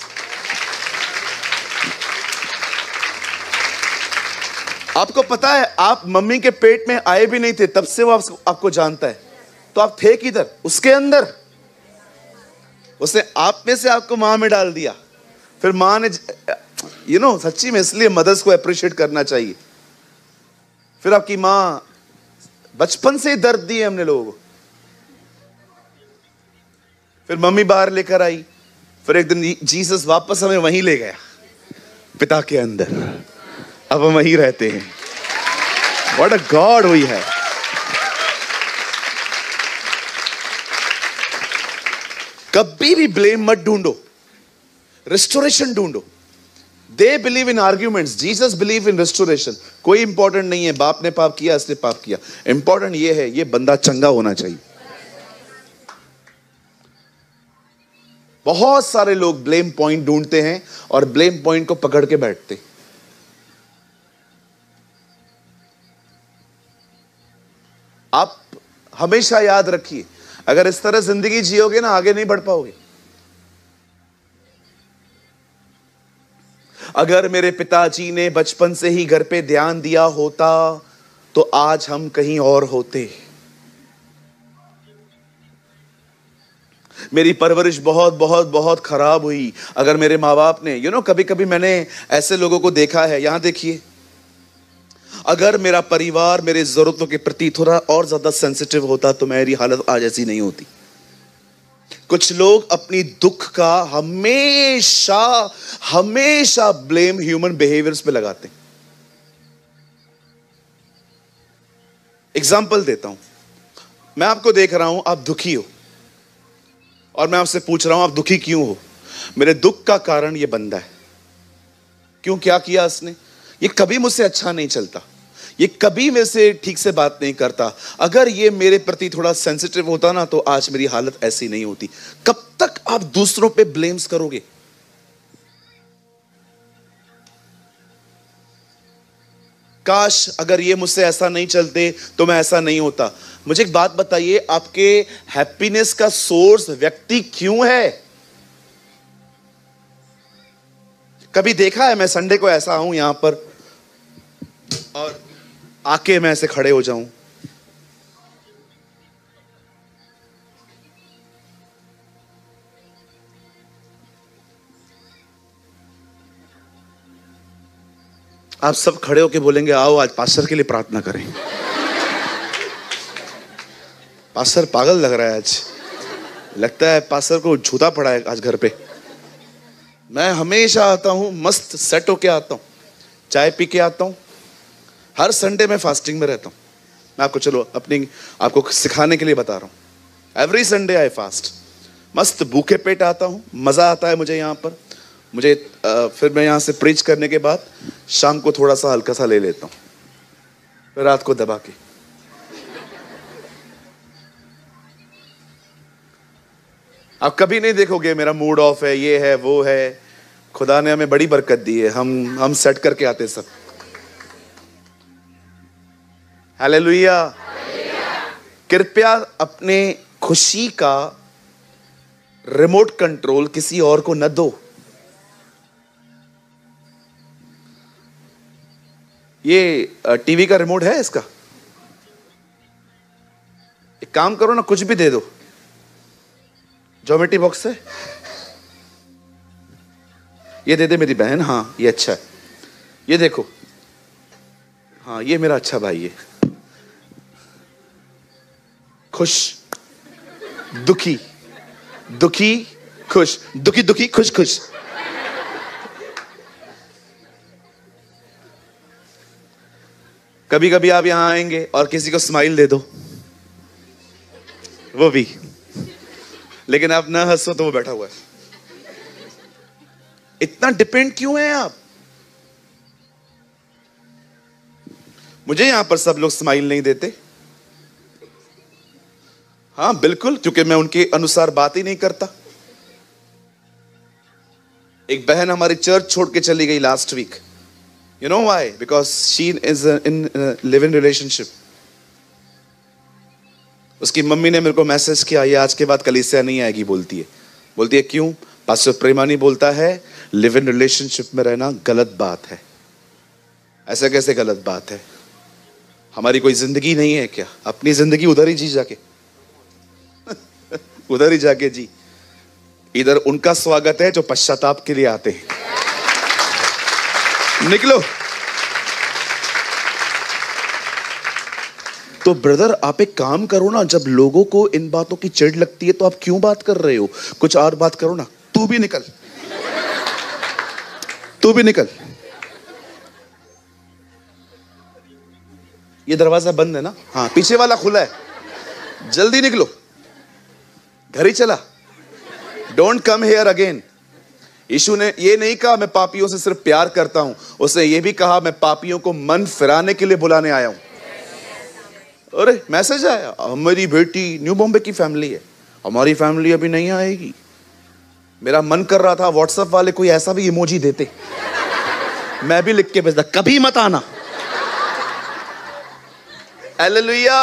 Speaker 1: आपको पता है आप मम्मी के पेट में आए भी नहीं थे तब से वो आपको जानता है। तो आप थे किधर? उसके अंदर। उसने आप में से आपको मां में डाल दिया। फिर मां ने सच्ची में इसलिए मदर्स को अप्रिशिएट करना चाहिए। फिर आपकी मां बचपन से दर्द दिए हमने लोगों को। फिर मम्मी बाहर लेकर आई, फिर एक दिन जीसस वापस हमें वहीं ले गया, पिता के अंदर। अब हम वहीं रहते हैं। व्हाट अ गॉड हुई है। कभी भी ब्लेम मत ढूंढो, रेस्टोरेशन ढूंढो। They believe in arguments, Jesus believe in restoration. कोई इंपॉर्टेंट नहीं है बाप ने पाप किया, इसने पाप किया। इंपॉर्टेंट ये है ये बंदा चंगा होना चाहिए। बहुत सारे लोग ब्लेम पॉइंट ढूंढते हैं और ब्लेम पॉइंट को पकड़ के बैठते। आप हमेशा याद रखिए, अगर इस तरह जिंदगी जियोगे ना, आगे नहीं बढ़ पाओगे। अगर मेरे पिताजी ने बचपन से ही घर पे ध्यान दिया होता तो आज हम कहीं और होते। मेरी परवरिश बहुत बहुत बहुत खराब हुई। अगर मेरे माँ बाप ने कभी कभी मैंने ऐसे लोगों को देखा है, यहां देखिए, अगर मेरा परिवार मेरे जरूरतों के प्रति थोड़ा और ज्यादा सेंसिटिव होता तो मेरी हालत आज ऐसी नहीं होती। कुछ लोग अपनी दुख का हमेशा हमेशा ब्लेम ह्यूमन बिहेवियर्स पे लगाते हैं। एग्जाम्पल देता हूं, मैं आपको देख रहा हूं, आप दुखी हो और मैं आपसे पूछ रहा हूं आप दुखी क्यों हो? मेरे दुख का कारण ये बंदा है। क्यों? क्या किया इसने? ये कभी मुझसे अच्छा नहीं चलता, ये कभी मेरे से ठीक से बात नहीं करता। अगर ये मेरे प्रति थोड़ा सेंसिटिव होता ना तो आज मेरी हालत ऐसी नहीं होती। कब तक आप दूसरों पे ब्लेम्स करोगे? काश अगर ये मुझसे ऐसा नहीं चलते तो मैं ऐसा नहीं होता। मुझे एक बात बताइए, आपके हैप्पीनेस का सोर्स व्यक्ति क्यों है? कभी देखा है मैं संडे को ऐसा आऊं यहां पर और आके मैं ऐसे खड़े हो जाऊं? आप सब खड़े होके बोलेंगे आओ आज पास्टर के लिए प्रार्थना करें। पास्टर पागल लग रहा है आज, लगता है पास्टर को झूठा पड़ा है आज घर पे। मैं हमेशा आता हूं, मस्त सेट होके आता हूं, चाय पी के आता हूं। हर संडे में फास्टिंग में रहता हूं। मैं आपको सिखाने के लिए बता रहा हूं। Every Sunday I fast. मस्त भूखे पेट आता हूं, मजा आता है मुझे यहां पर। मुझे फिर मैं यहां से प्रीच करने के बाद शाम को थोड़ा सा हल्का सा ले लेता हूं, फिर रात को दबा के। आप कभी नहीं देखोगे मेरा मूड ऑफ है, ये है वो है। खुदा ने हमें बड़ी बरकत दी है, हम सेट करके आते सब। हालेलुया। कृपया अपने खुशी का रिमोट कंट्रोल किसी और को न दो। ये टीवी का रिमोट है इसका, एक काम करो ना, कुछ भी दे दो। ज्योमेट्री बॉक्स है, ये दे दे मेरी बहन। हाँ ये अच्छा है, ये देखो। हाँ ये मेरा अच्छा भाई है। खुश दुखी, दुखी खुश, दुखी दुखी खुश खुश। कभी कभी आप यहां आएंगे और किसी को स्माइल दे दो, वो भी, लेकिन आप ना हंसो तो वो बैठा हुआ है। इतना डिपेंड क्यों है आप? मुझे यहां पर सब लोग स्माइल नहीं देते। हाँ बिल्कुल, क्योंकि मैं उनके अनुसार बात ही नहीं करता। एक बहन हमारी चर्च छोड़ के चली गई last week. You know why? Because she is in a live-in relationship. उसकी मम्मी ने मेरे को मैसेज किया, ये आज के बाद कलीसिया नहीं आएगी। बोलती है क्यों? पास्टर प्रेमानी बोलता है लिव इन रिलेशनशिप में रहना गलत बात है। ऐसा कैसे गलत बात है? हमारी कोई जिंदगी नहीं है क्या? अपनी जिंदगी उधर ही जी जाके उधर ही जाके जी। इधर उनका स्वागत है जो पश्चाताप के लिए आते हैं। निकलो। तो ब्रदर आप एक काम करो ना, जब लोगों को इन बातों की चिढ़ लगती है तो आप क्यों बात कर रहे हो? कुछ और बात करो ना। तू भी निकल, तू भी निकल। ये दरवाजा बंद है ना? हाँ पीछे वाला खुला है, जल्दी निकलो। घर ही चला। Don't come here again. यीशु ने ये नहीं कहा मैं पापियों से सिर्फ प्यार करता हूं, उसने ये भी कहा मैं पापियों को मन फिराने के लिए बुलाने आया हूं। अरे मैसेज आया, हमारी बेटी न्यू बॉम्बे की फैमिली है, हमारी फैमिली अभी नहीं आएगी। मेरा मन कर रहा था व्हाट्सएप वाले कोई ऐसा भी इमोजी देते, मैं भी लिख के भेजता, कभी मत आना। हालेलुया।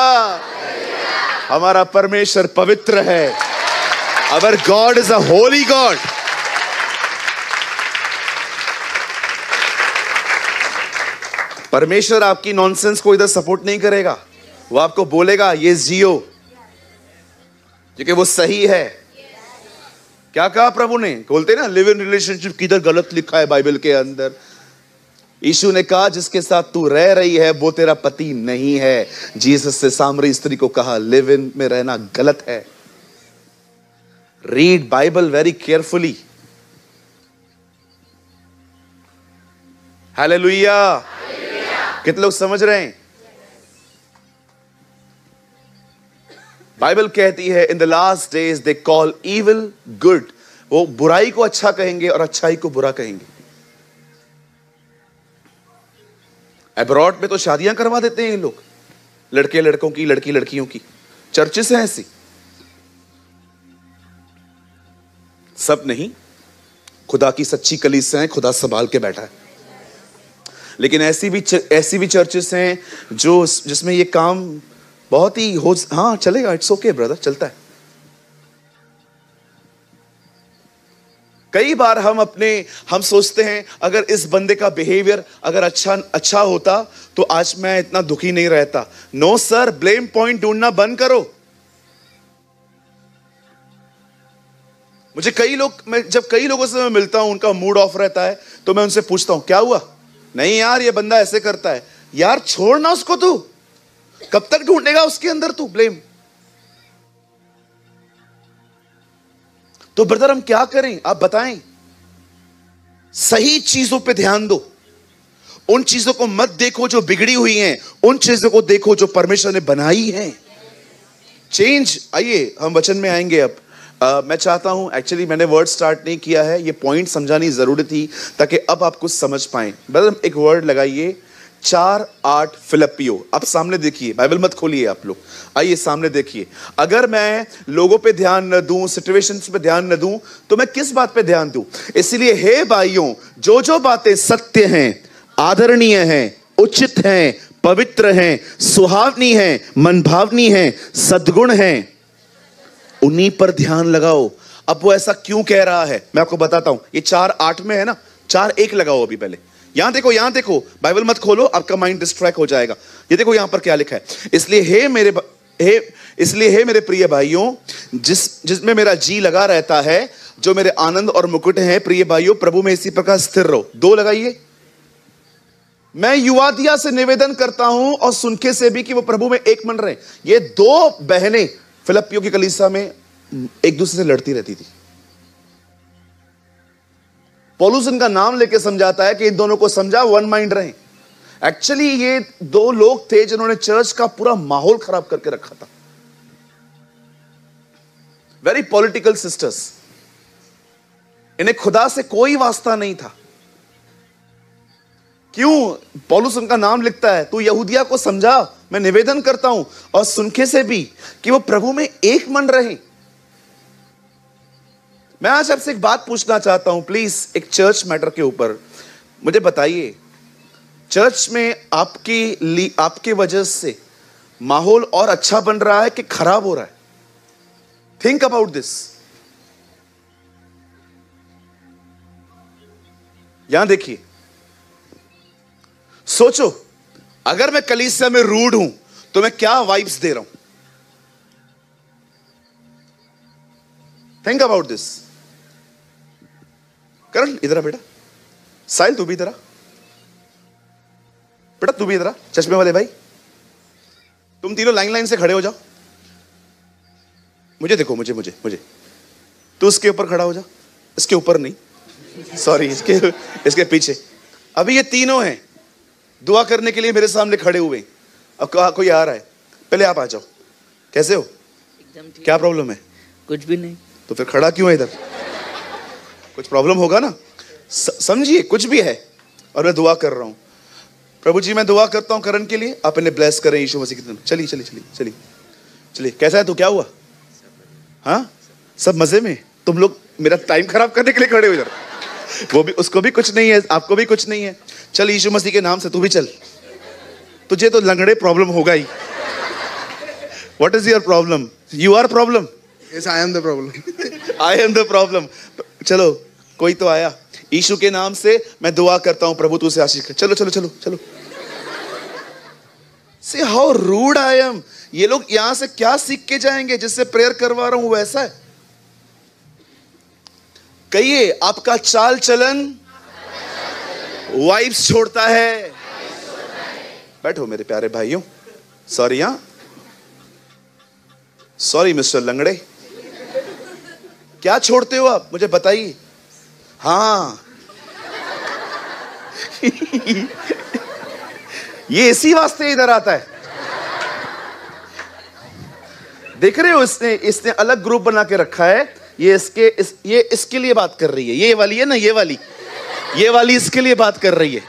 Speaker 1: हमारा परमेश्वर पवित्र है। Our God is a holy God. परमेश्वर आपकी नॉनसेंस को इधर सपोर्ट नहीं करेगा। वो आपको बोलेगा ये जियो, क्योंकि वो सही है। क्या कहा प्रभु ने? बोलते ना लिव इन रिलेशनशिप, किधर गलत लिखा है बाइबल के अंदर। यीशु ने कहा जिसके साथ तू रह रही है वो तेरा पति नहीं है। जीसस से सामरी स्त्री को कहा लिव इन में रहना गलत है। Read Bible very carefully. Hallelujah. कितने लोग समझ रहे हैं? बाइबल कहती है in the last days they call evil good. वो बुराई को अच्छा कहेंगे और अच्छाई को बुरा कहेंगे। अब्रॉड में तो शादियां करवा देते हैं ये लोग, लड़के लड़कों की, लड़की लड़कियों की। चर्चेस हैं ऐसी। सब नहीं, खुदा की सच्ची कलीसिया है, खुदा संभाल के बैठा है। लेकिन ऐसी भी चर्चेस हैं जो जिसमें ये काम बहुत ही हाँ चलेगा, इट्स ओके ब्रदर, चलता है। कई बार हम सोचते हैं अगर इस बंदे का बिहेवियर अगर अच्छा होता तो आज मैं इतना दुखी नहीं रहता। नो सर, ब्लेम पॉइंट ढूंढना बंद करो। जब कई लोगों से मैं मिलता हूं, उनका मूड ऑफ रहता है, तो मैं उनसे पूछता हूं क्या हुआ? नहीं यार ये बंदा ऐसे करता है। यार छोड़ना उसको, तू कब तक ढूंढेगा उसके अंदर तू ब्लेम? तो ब्रदर हम क्या करें, आप बताएं। सही चीजों पे ध्यान दो। उन चीजों को मत देखो जो बिगड़ी हुई हैं, उन चीजों को देखो जो परमेश्वर ने बनाई हैं। चेंज। आइए हम वचन में आएंगे अब। मैं चाहता हूं, एक्चुअली मैंने वर्ड स्टार्ट नहीं किया है, ये पॉइंट समझानी जरूरी थी ताकि अब आप कुछ समझ पाएं। ब्रदर एक वर्ड लगाइए, 4:8 फिलिप्पियो। आप सामने देखिए, बाइबल मत खोलिए आप लोग, आइए सामने देखिए। अगर मैं लोगों पे ध्यान न दूं, सिचुएशंस पे ध्यान न दूं, तो मैं किस बात पे ध्यान दूं? इसलिए हे भाइयों, जो बातें सत्य हैं, आदरणीय हैं, उचित हैं, पवित्र हैं, सुहावनी हैं, मनभावनी हैं, सद्गुण हैं, उन्हीं पर ध्यान लगाओ। अब वो ऐसा क्यों कह रहा है मैं आपको बताता हूं। ये 4:8 में है ना, 4:1 लगाओ अभी पहले। यहां देखो, बाइबल मत खोलो, आपका माइंड डिस्ट्रैक्ट हो जाएगा। ये देखो यहां पर क्या लिखा है। इसलिए हे मेरे प्रिय भाइयों, जिसमें मेरा जी लगा रहता है, जो मेरे आनंद और मुकुट हैं, प्रिय भाइयों प्रभु में इसी प्रकार स्थिर रहो। 2 लगाइए। मैं युवादिया से निवेदन करता हूं और सुनके से भी कि वो प्रभु में एक मन रहे। ये 2 बहनें फिलिप्पियों की कलीसिया में एक दूसरे से लड़ती रहती थी। पौलुस इनका नाम लेके समझाता है कि इन दोनों को समझा, वन माइंड रहे। एक्चुअली ये 2 लोग थे जिन्होंने चर्च का पूरा माहौल खराब करके रखा था। Very political sisters. इन्हें खुदा से कोई वास्ता नहीं था। क्यों? पौलुस उनका नाम लिखता है, तू यहूदिया को समझा, मैं निवेदन करता हूं और सुनके से भी कि वो प्रभु में एक मन रहे। मैं आज आपसे एक बात पूछना चाहता हूं, प्लीज, एक चर्च मैटर के ऊपर मुझे बताइए, चर्च में आपके वजह से माहौल और अच्छा बन रहा है कि खराब हो रहा है? Think about this. यहां देखिए, सोचो, अगर मैं कलीसिया में रूड हूं तो मैं क्या वाइब्स दे रहा हूं? Think about this. करण इधर आ बेटा, साहिल तू भी इधर आ बेटा, तू भी इधर आ, चश्मे वाले भाई, तुम तीनों लाइन से खड़े हो जाओ। मुझे देखो, मुझे तू उसके ऊपर खड़ा हो जा, इसके ऊपर नहीं, सॉरी, इसके पीछे। अभी ये तीनों हैं दुआ करने के लिए मेरे सामने खड़े हुए। अब कोई आ रहा है, पहले आप आ जाओ। कैसे हो?
Speaker 2: एकदम ठीक।
Speaker 1: क्या प्रॉब्लम है?
Speaker 2: कुछ भी नहीं।
Speaker 1: तो फिर खड़ा क्यों है इधर? कुछ प्रॉब्लम होगा ना, समझिए, कुछ भी है। और मैं दुआ कर रहा हूं। प्रभु जी मैं दुआ करता हूं करण के लिए, आप इन्हें ब्लेस करें यीशु मसीह के नाम। चलिए। कैसा है तू? क्या हुआ? हाँ, सब मजे में? तुम लोग मेरा टाइम खराब करने के लिए खड़े हो इधर। वो भी, उसको भी कुछ नहीं है, आपको भी कुछ नहीं है। चल यीशु मसीह के नाम से तू भी चल। तुझे तो लंगड़े प्रॉब्लम होगा ही। What is your problem? You are problem.
Speaker 2: Yes, I am the problem.
Speaker 1: I am the problem. चलो कोई तो आया. यीशु के नाम से मैं दुआ करता हूं, प्रभु तू उसे आशीष कर. चलो चलो चलो चलो. See how rude I am. ये लोग यहां से क्या सीख के जाएंगे? जिससे प्रेयर करवा रहा हूं वैसा है. कहिए आपका चाल चलन वाइब्स छोड़ता है. बैठो मेरे प्यारे भाइयों. सॉरी यहां, सॉरी मिस्टर लंगड़े. क्या छोड़ते हो आप, मुझे बताइए. हाँ ये इसी वास्ते इधर आता है. देख रहे हो, इसने अलग ग्रुप बना के रखा है. ये इसके लिए बात कर रही है. ये वाली है ना, ये वाली इसके लिए बात कर रही है.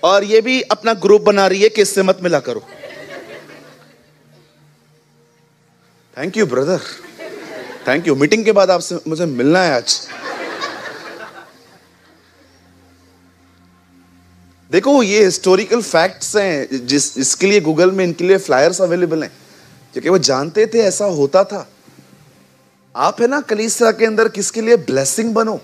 Speaker 1: और ये भी अपना ग्रुप बना रही है कि इससे मत मिला करो. Thank you brother, thank you. Meeting के बाद आपसे मुझे मिलना है आज. देखो ये हिस्टोरिकल फैक्ट्स हैं जिसके लिए गूगल में इनके लिए फ्लायर्स अवेलेबल हैं, क्योंकि वो जानते थे ऐसा होता था. आप है ना कलीसिया के अंदर किसके लिए ब्लेसिंग बनो,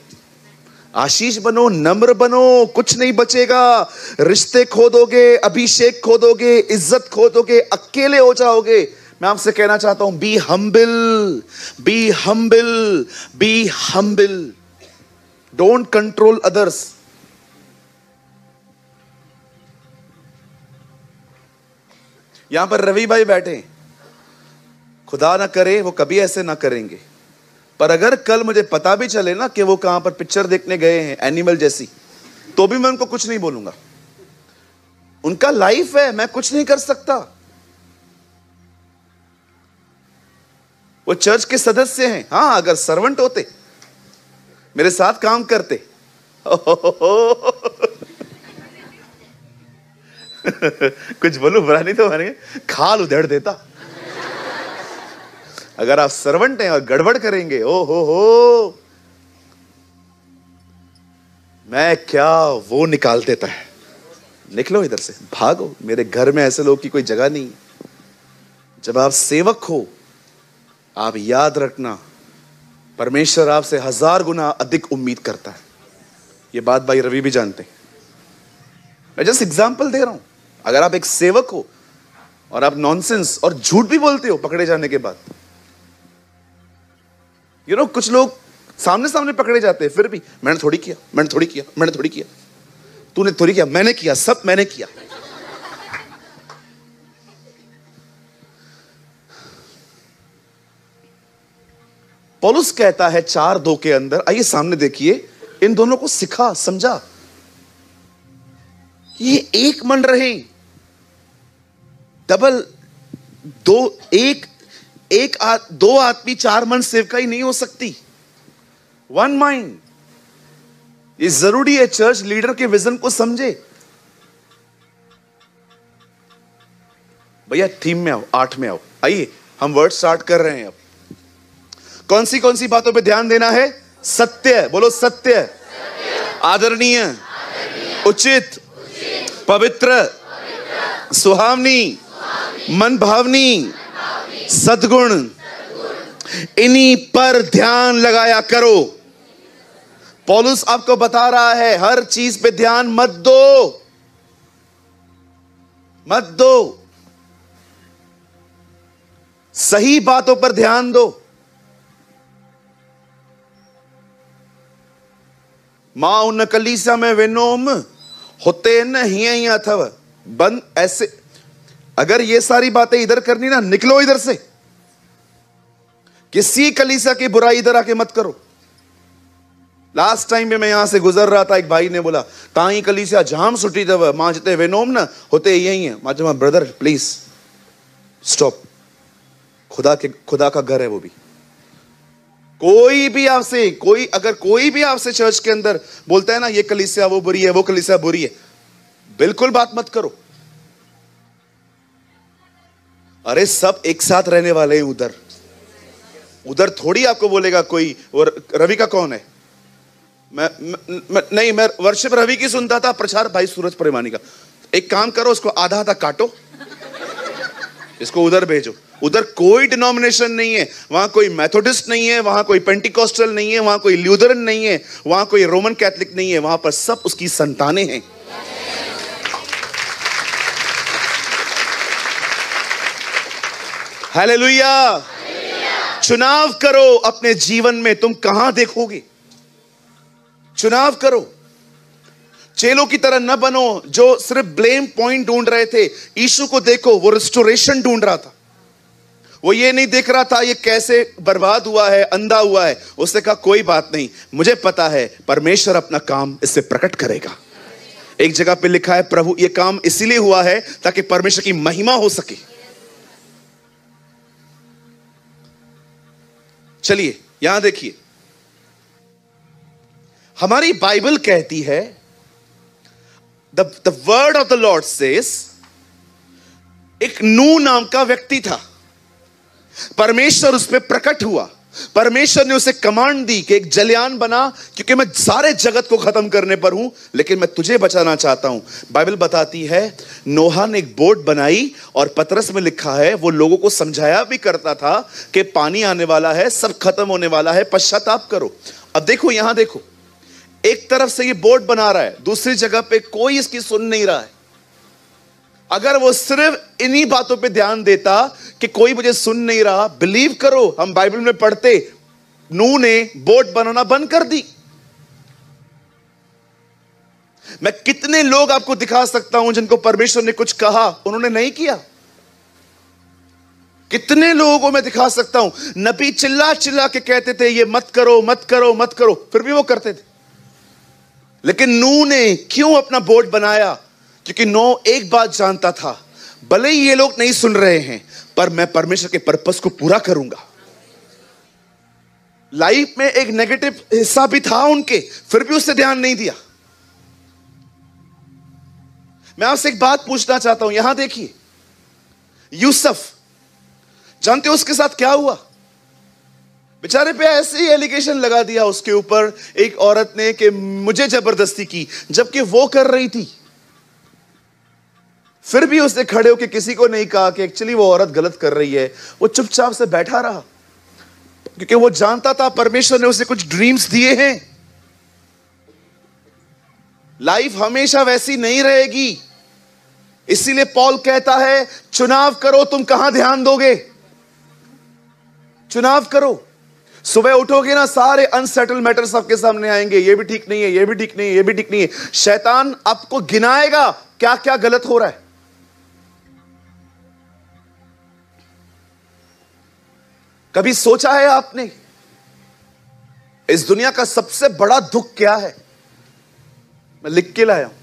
Speaker 1: आशीष बनो, नम्र बनो. कुछ नहीं बचेगा. रिश्ते खो दोगे, अभिषेक खो दोगे, इज्जत खो दोगे, अकेले हो जाओगे. मैं आपसे कहना चाहता हूं, be humble, be humble, be humble. Don't control others. यहां पर रवि भाई बैठे, खुदा ना करे वो कभी ऐसे ना करेंगे, पर अगर कल मुझे पता भी चले ना कि वो कहां पर पिक्चर देखने गए हैं एनिमल जैसी, तो भी मैं उनको कुछ नहीं बोलूंगा. उनका लाइफ है, मैं कुछ नहीं कर सकता. वो चर्च के सदस्य हैं. हां, अगर सर्वेंट होते, मेरे साथ काम करते, कुछ बोलूं बुरा नहीं तो मानेंगे, खाल उधेड़ देता. अगर आप सर्वेंट हैं और गड़बड़ करेंगे, ओ हो, मैं क्या वो निकाल देता है. निकलो इधर से, भागो. मेरे घर में ऐसे लोग की कोई जगह नहीं. जब आप सेवक हो, आप याद रखना, परमेश्वर आपसे 1000 गुना अधिक उम्मीद करता है. ये बात भाई रवि भी जानते हैं. मैं जस्ट एग्जांपल दे रहा हूं. अगर आप एक सेवक हो और आप नॉनसेंस और झूठ भी बोलते हो पकड़े जाने के बाद, कुछ लोग सामने सामने पकड़े जाते हैं, फिर भी मैंने थोड़ी किया, मैंने थोड़ी किया, मैंने थोड़ी किया, तूने थोड़ी किया, मैंने किया, सब मैंने किया. पौलुस कहता है 4:2 के अंदर, आइए सामने देखिए, इन दोनों को सिखा, समझा, ये एक मन रहे. डबल दो आदमी 4 मन सेवकाई नहीं हो सकती. 1 माइंड. ये जरूरी है. चर्च लीडर के विजन को समझे. भैया थीम में आओ, 8 में आओ. आइए हम वर्ड स्टार्ट कर रहे हैं. अब कौन सी बातों पे ध्यान देना है? सत्य. बोलो सत्य. आदरणीय, उचित, पवित्र, सुहावनी, मन भावनी, सद्गुण, इन्हीं पर ध्यान लगाया करो. पौलुस आपको बता रहा है, हर चीज पे ध्यान मत दो, मत दो. सही बातों पर ध्यान दो. मां उन कलीसिया में विनोम होते न ही अथव. बंद ऐसे. अगर ये सारी बातें इधर करनी ना, निकलो इधर से. किसी कलीसिया की बुराई इधर आके मत करो. लास्ट टाइम में मैं यहां से गुजर रहा था, एक भाई ने बोला ताई कलीसिया जाम सुटी दव मां जिते वेनोम ना होते यही है. मां ब्रदर प्लीज स्टॉप. खुदा का घर है वो भी. कोई भी आपसे चर्च के अंदर बोलता है ना ये कलीसिया वो बुरी है, वो कलीसिया बुरी है, बिल्कुल बात मत करो. अरे सब एक साथ रहने वाले हैं. उधर थोड़ी आपको बोलेगा कोई. और रवि का कौन है? मैं वर्शिप रवि की सुनता था, प्रचार भाई सूरज प्रेमानी का. एक काम करो, उसको आधा काटो, इसको उधर भेजो। उधर कोई डिनोमिनेशन नहीं है, वहां कोई मेथोडिस्ट नहीं है, वहां कोई पेंटिकॉस्टल नहीं है, वहां कोई ल्यूथरन नहीं है, वहां कोई रोमन कैथलिक नहीं है, वहां पर सब उसकी संतानें हैं। हालेलुया। चुनाव करो अपने जीवन में, तुम कहां देखोगे। चुनाव करो। चेलों की तरह न बनो जो सिर्फ ब्लेम पॉइंट ढूंढ रहे थे। यीशु को देखो, वो रिस्टोरेशन ढूंढ रहा था। वो ये नहीं देख रहा था ये कैसे बर्बाद हुआ है, अंधा हुआ है। उसने कहा कोई बात नहीं, मुझे पता है परमेश्वर अपना काम इससे प्रकट करेगा। एक जगह पे लिखा है प्रभु ये काम इसीलिए हुआ है ताकि परमेश्वर की महिमा हो सके। चलिए यहां देखिए, हमारी बाइबल कहती है the word of the Lord says, एक नूह नाम का व्यक्ति था, परमेश्वर उस पर प्रकट हुआ। परमेश्वर ने उसे कमांड दी कि एक जलयान बना, क्योंकि मैं सारे जगत को खत्म करने पर हूं, लेकिन मैं तुझे बचाना चाहता हूं। बाइबल बताती है नोहा ने एक बोट बनाई, और पतरस में लिखा है वो लोगों को समझाया भी करता था कि पानी आने वाला है, सब खत्म होने वाला है, पश्चाताप करो। अब देखो यहां देखो, एक तरफ से ये बोट बना रहा है, दूसरी जगह पे कोई इसकी सुन नहीं रहा है। अगर वो सिर्फ इन्हीं बातों पे ध्यान देता कि कोई मुझे सुन नहीं रहा, बिलीव करो हम बाइबल में पढ़ते नूह ने बोट बनाना बंद कर दी। मैं कितने लोग आपको दिखा सकता हूं जिनको परमेश्वर ने कुछ कहा, उन्होंने नहीं किया। कितने लोगों को मैं दिखा सकता हूं, नबी चिल्ला चिल्ला के कहते थे ये मत करो मत करो मत करो, फिर भी वो करते थे। लेकिन नूह ने क्यों अपना बोट बनाया? क्योंकि नूह एक बात जानता था, भले ही ये लोग नहीं सुन रहे हैं, पर मैं परमेश्वर के पर्पस को पूरा करूंगा। लाइफ में एक नेगेटिव हिस्सा भी था उनके, फिर भी उससे ध्यान नहीं दिया। मैं आपसे एक बात पूछना चाहता हूं, यहां देखिए यूसुफ, जानते हो उसके साथ क्या हुआ? बेचारे पे ऐसे ही एलिगेशन लगा दिया उसके ऊपर एक औरत ने कि मुझे जबरदस्ती की, जबकि वो कर रही थी। फिर भी उसने खड़े होकर किसी को नहीं कहा कि एक्चुअली वो औरत गलत कर रही है। वो चुपचाप से बैठा रहा, क्योंकि वो जानता था परमेश्वर ने उसे कुछ ड्रीम्स दिए हैं। लाइफ हमेशा वैसी नहीं रहेगी, इसीलिए पॉल कहता है चुनाव करो, तुम कहां ध्यान दोगे। चुनाव करो। सुबह उठोगे ना, सारे अनसेटल मैटर्स आपके सामने आएंगे, ये भी ठीक नहीं है, ये भी ठीक नहीं है, ये भी ठीक नहीं है। शैतान आपको गिनाएगा क्या क्या गलत हो रहा है। कभी सोचा है आपने इस दुनिया का सबसे बड़ा दुख क्या है? मैं लिख के लाया हूं।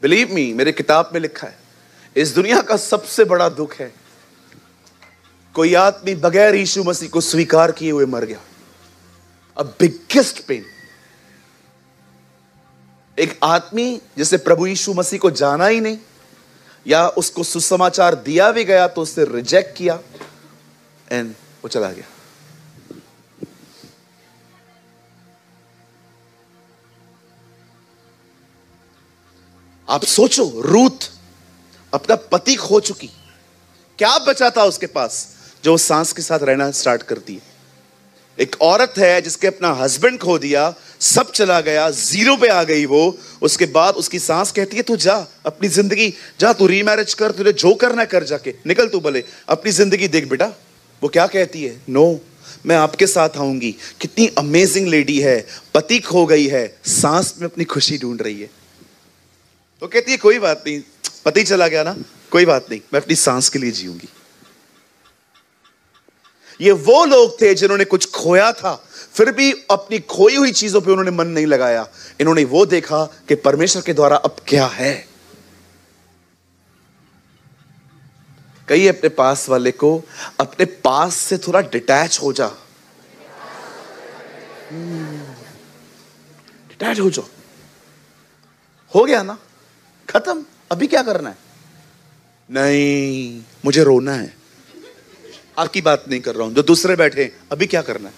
Speaker 1: बिलीव मी, मेरे किताब में लिखा है, इस दुनिया का सबसे बड़ा दुख है कोई आदमी बगैर यीशु मसीह को स्वीकार किए हुए मर गया। A biggest pain. एक आदमी जिसे प्रभु यीशु मसीह को जाना ही नहीं, या उसको सुसमाचार दिया भी गया तो उससे रिजेक्ट किया एंड वो चला गया। आप सोचो, रूथ अपना पति खो चुकी, क्या बचा था उसके पास जो सांस के साथ रहना स्टार्ट करती है। एक औरत है जिसके अपना हस्बैंड खो दिया, सब चला गया, जीरो पे आ गई वो। उसके बाद उसकी सांस कहती है तू जा अपनी जिंदगी, जा तू रीमैरिज कर, तुझे जो करना कर, जाके निकल, तू भले अपनी जिंदगी देख बेटा। वो क्या कहती है? नो, मैं आपके साथ आऊंगी। कितनी अमेजिंग लेडी है, पति खो गई है, सांस में अपनी खुशी ढूंढ रही है। तो कहती है कोई बात नहीं, पति चला गया ना, कोई बात नहीं, मैं अपनी सांस के लिए जीऊंगी। ये वो लोग थे जिन्होंने कुछ खोया था, फिर भी अपनी खोई हुई चीजों पे उन्होंने मन नहीं लगाया। इन्होंने वो देखा कि परमेश्वर के द्वारा अब क्या है। कहिए अपने पास वाले को, अपने पास से थोड़ा डिटैच हो जा। डिटैच हो जाओ। हो गया ना, खत्म, अभी क्या करना है? नहीं, मुझे रोना है। आपकी बात नहीं कर रहा हूं, जो दूसरे बैठे, अभी क्या करना है?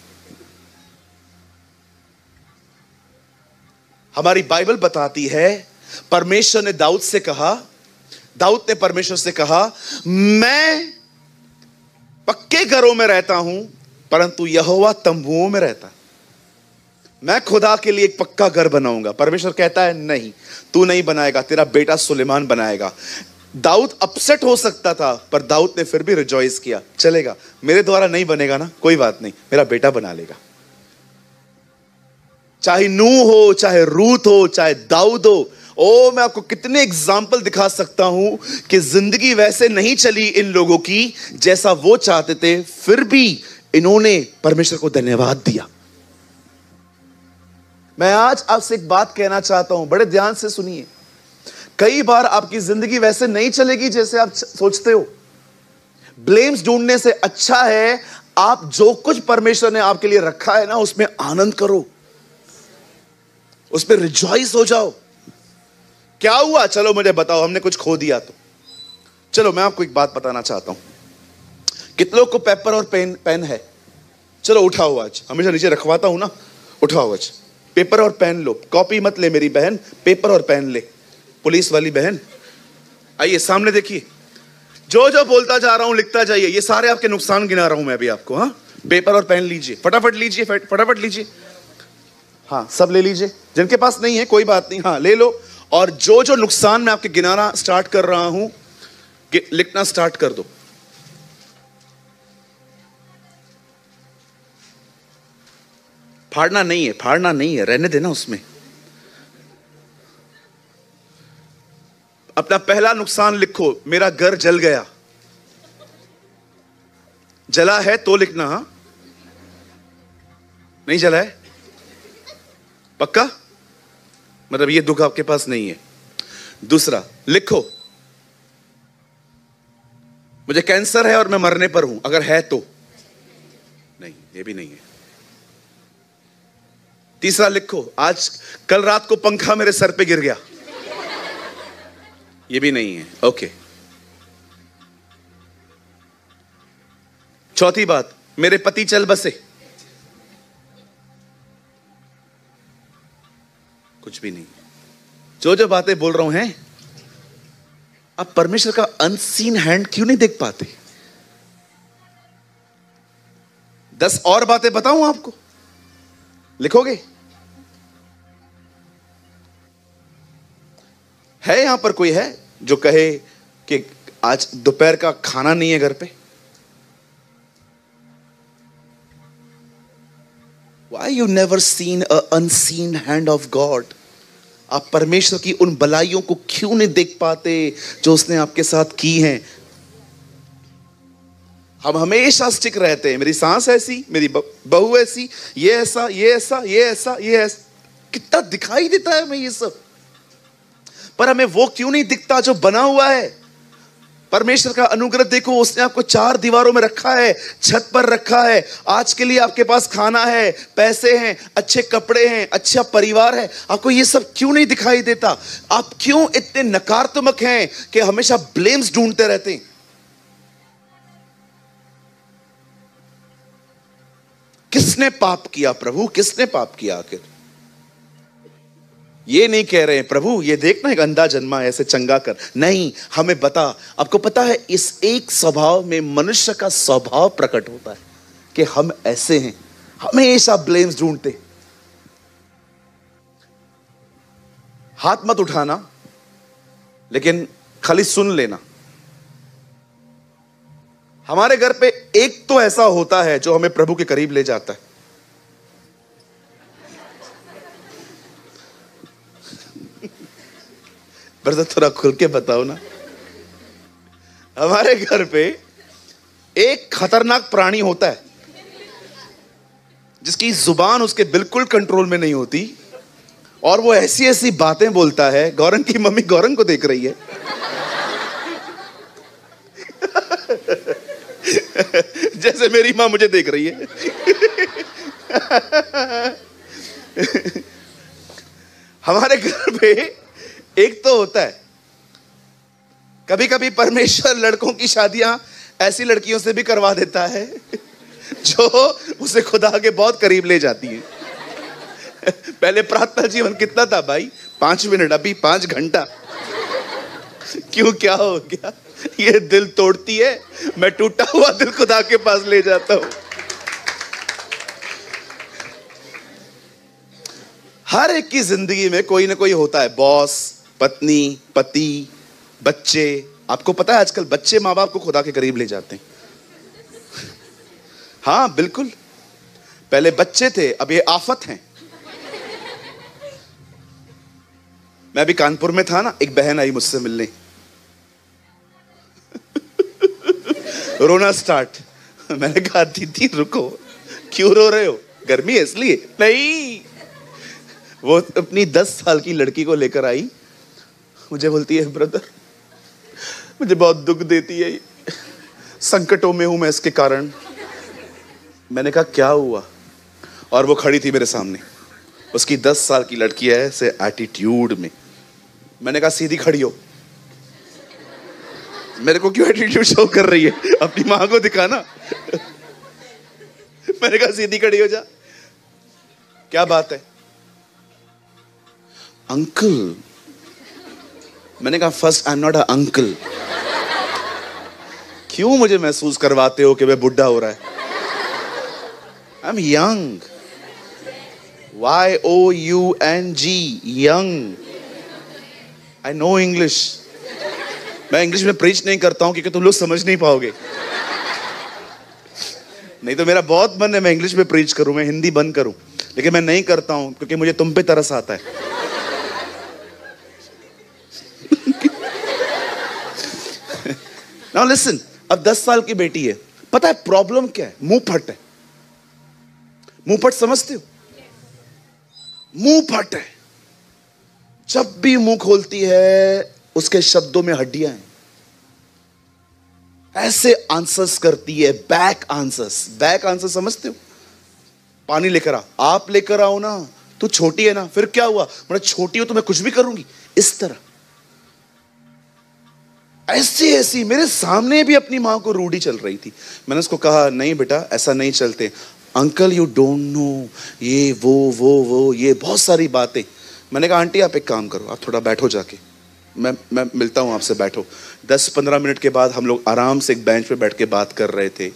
Speaker 1: हमारी बाइबल बताती है परमेश्वर ने दाऊद ने परमेश्वर से कहा, मैं पक्के घरों में रहता हूं परंतु यहोवा तंबुओं में रहता। मैं खुदा के लिए एक पक्का घर बनाऊंगा। परमेश्वर कहता है नहीं, तू नहीं बनाएगा, तेरा बेटा सुलेमान बनाएगा। दाऊद अपसेट हो सकता था, पर दाऊद ने फिर भी रिजॉइस किया, चलेगा, मेरे द्वारा नहीं बनेगा ना, कोई बात नहीं, मेरा बेटा बना लेगा। चाहे नूह हो, चाहे रूत हो, चाहे दाऊद हो, मैं आपको कितने एग्जाम्पल दिखा सकता हूं कि जिंदगी वैसे नहीं चली इन लोगों की जैसा वो चाहते थे, फिर भी इन्होंने परमेश्वर को धन्यवाद दिया। मैं आज आपसे एक बात कहना चाहता हूं, बड़े ध्यान से सुनिए। कई बार आपकी जिंदगी वैसे नहीं चलेगी जैसे आप सोचते हो। ब्लेम्स ढूंढने से अच्छा है आप जो कुछ परमेश्वर ने आपके लिए रखा है ना, उसमें आनंद करो, उस पर रिजॉइस हो जाओ। क्या हुआ, चलो मुझे बताओ, हमने कुछ खो दिया तो। चलो मैं आपको एक बात बताना चाहता हूं। कितने लोग को पेपर और पेन है? चलो उठाओ, आज हमेशा नीचे रखवाता हूं ना, उठाओ आज पेपर और पेन लो। कॉपी मत ले मेरी बहन, पेपर और पेन ले। पुलिस वाली बहन आइए सामने देखिए, जो जो बोलता जा रहा हूं लिखता जाइए। ये सारे आपके नुकसान गिना रहा हूं मैं अभी आपको। हाँ, पेपर और पेन लीजिए, फटाफट लीजिए, फटाफट लीजिए। हाँ, सब ले लीजिए, जिनके पास नहीं है कोई बात नहीं, हाँ ले लो। और जो जो नुकसान मैं आपके गिनाना स्टार्ट कर रहा हूं, लिखना स्टार्ट कर दो। फाड़ना नहीं है, रहने देना उसमें। अपना पहला नुकसान लिखो, मेरा घर जल गया। जला है तो लिखना, हाँ, नहीं जला है पक्का, मतलब ये दुख आपके पास नहीं है। दूसरा लिखो, मुझे कैंसर है और मैं मरने पर हूं, अगर है तो। नहीं, ये भी नहीं है। तीसरा लिखो, आज कल रात को पंखा मेरे सर पे गिर गया, ये भी नहीं है। ओके। चौथी बात, मेरे पति चल बसे, कुछ भी नहीं। जो जो बातें बोल रहा हूं हैं, आप परमेश्वर का अनसीन हैंड क्यों नहीं देख पाते? 10 और बातें बताऊं आपको, लिखोगे? है यहां पर कोई है जो कहे कि आज दोपहर का खाना नहीं है घर पे? Why you never seen a unseen hand of God? आप परमेश्वर की उन भलाइयों को क्यों नहीं देख पाते जो उसने आपके साथ की हैं? हम हमेशा स्टिक रहते हैं, मेरी सास ऐसी, मेरी बहू ऐसी, ये ऐसा, ये ऐसा, ये ऐसा, ये ऐसा। कितना दिखाई देता है हमें ये सब, पर हमें वो क्यों नहीं दिखता जो बना हुआ है? परमेश्वर का अनुग्रह देखो, उसने आपको 4 दीवारों में रखा है, छत पर रखा है। आज के लिए आपके पास खाना है, पैसे हैं, अच्छे कपड़े हैं, अच्छा परिवार है। आपको ये सब क्यों नहीं दिखाई देता? आप क्यों इतने नकारात्मक हैं कि हमेशा ब्लेम्स ढूंढते रहते हैं? किसने पाप किया प्रभु, किसने पाप किया? आखिर ये नहीं कह रहे हैं प्रभु ये देखना एक अंधा जन्मा है ऐसे चंगा कर, नहीं, हमें बता। आपको पता है इस एक स्वभाव में मनुष्य का स्वभाव प्रकट होता है कि हम ऐसे हैं, हमेशा ब्लेम्स ढूंढते। हाथ मत उठाना, लेकिन खाली सुन लेना। हमारे घर पे एक तो ऐसा होता है जो हमें प्रभु के करीब ले जाता है। पर थोड़ा खुल के बताओ ना। हमारे घर पे एक खतरनाक प्राणी होता है जिसकी जुबान उसके बिल्कुल कंट्रोल में नहीं होती, और वो ऐसी ऐसी बातें बोलता है। गौरंग की मम्मी गौरंग को देख रही है जैसे मेरी मां मुझे देख रही है हमारे घर पे एक तो होता है, कभी कभी परमेश्वर लड़कों की शादियां ऐसी लड़कियों से भी करवा देता है जो उसे खुदा के बहुत करीब ले जाती हैं। पहले प्रार्थना जीवन कितना था भाई? 5 मिनट, अभी 5 घंटा। क्यों, क्या हो गया? ये दिल तोड़ती है, मैं टूटा हुआ दिल खुदा के पास ले जाता हूं। हर एक की जिंदगी में कोई ना कोई होता है, बॉस, पत्नी, पति, बच्चे। आपको पता है आजकल बच्चे माँ बाप को खुदा के करीब ले जाते हैं। हाँ बिल्कुल, पहले बच्चे थे, अब ये आफत हैं। मैं अभी कानपुर में था ना, एक बहन आई मुझसे मिलने, रोना स्टार्ट। मैंने कहा दीदी रुको, क्यों रो रहे हो? गर्मी है इसलिए? नहीं, वो अपनी 10 साल की लड़की को लेकर आई, मुझे बोलती है ब्रदर मुझे बहुत दुख देती है, संकटों में हूं मैं इसके कारण। मैंने कहा क्या हुआ? और वो खड़ी थी मेरे सामने, उसकी 10 साल की लड़की है, ऐसे एटीट्यूड में। मैंने कहा सीधी खड़ी हो। मेरे को क्यों एटीट्यूड शो कर रही है? अपनी मां को दिखाना। मैंने कहा सीधी खड़ी हो जा। क्या बात है? अंकल। मैंने कहा first I am not a uncle. क्यों मुझे महसूस करवाते हो कि मैं बुढ़ा हो रहा है? I am young. YOUNG, young. I know English. मैं इंग्लिश में प्रीच नहीं करता हूं क्योंकि तुम लोग समझ नहीं पाओगे। नहीं तो मेरा बहुत मन है मैं इंग्लिश में प्रीच करूं, मैं हिंदी बंद करूं, लेकिन मैं नहीं करता हूं क्योंकि मुझे तुम पे तरस आता है। नाउ लिसन, अब 10 साल की बेटी है, पता है प्रॉब्लम क्या है? मुंह फट है। मुंह फट समझते हो? मुंह फट है। जब भी मुंह खोलती है उसके शब्दों में हड्डियां हैं। ऐसे आंसर्स करती है, बैक आंसर्स। बैक आंसर समझते हो? पानी लेकर आ, आप लेकर आओ ना, तू छोटी है ना, फिर क्या हुआ? मैं छोटी हूं तो मैं कुछ भी करूंगी, इस तरह। ऐसी ऐसी मेरे सामने भी अपनी मां को रूढ़ी चल रही थी। मैंने उसको कहा नहीं बेटा ऐसा नहीं चलते। अंकल यू डोंट नो, ये वो ये बहुत सारी बातें। मैंने कहा आंटी आप एक काम करो, आप थोड़ा बैठो जाके, मैं मिलता हूं आपसे, बैठो। 10-15 मिनट के बाद हम लोग आराम से एक बेंच पे बैठ के बात कर रहे थे।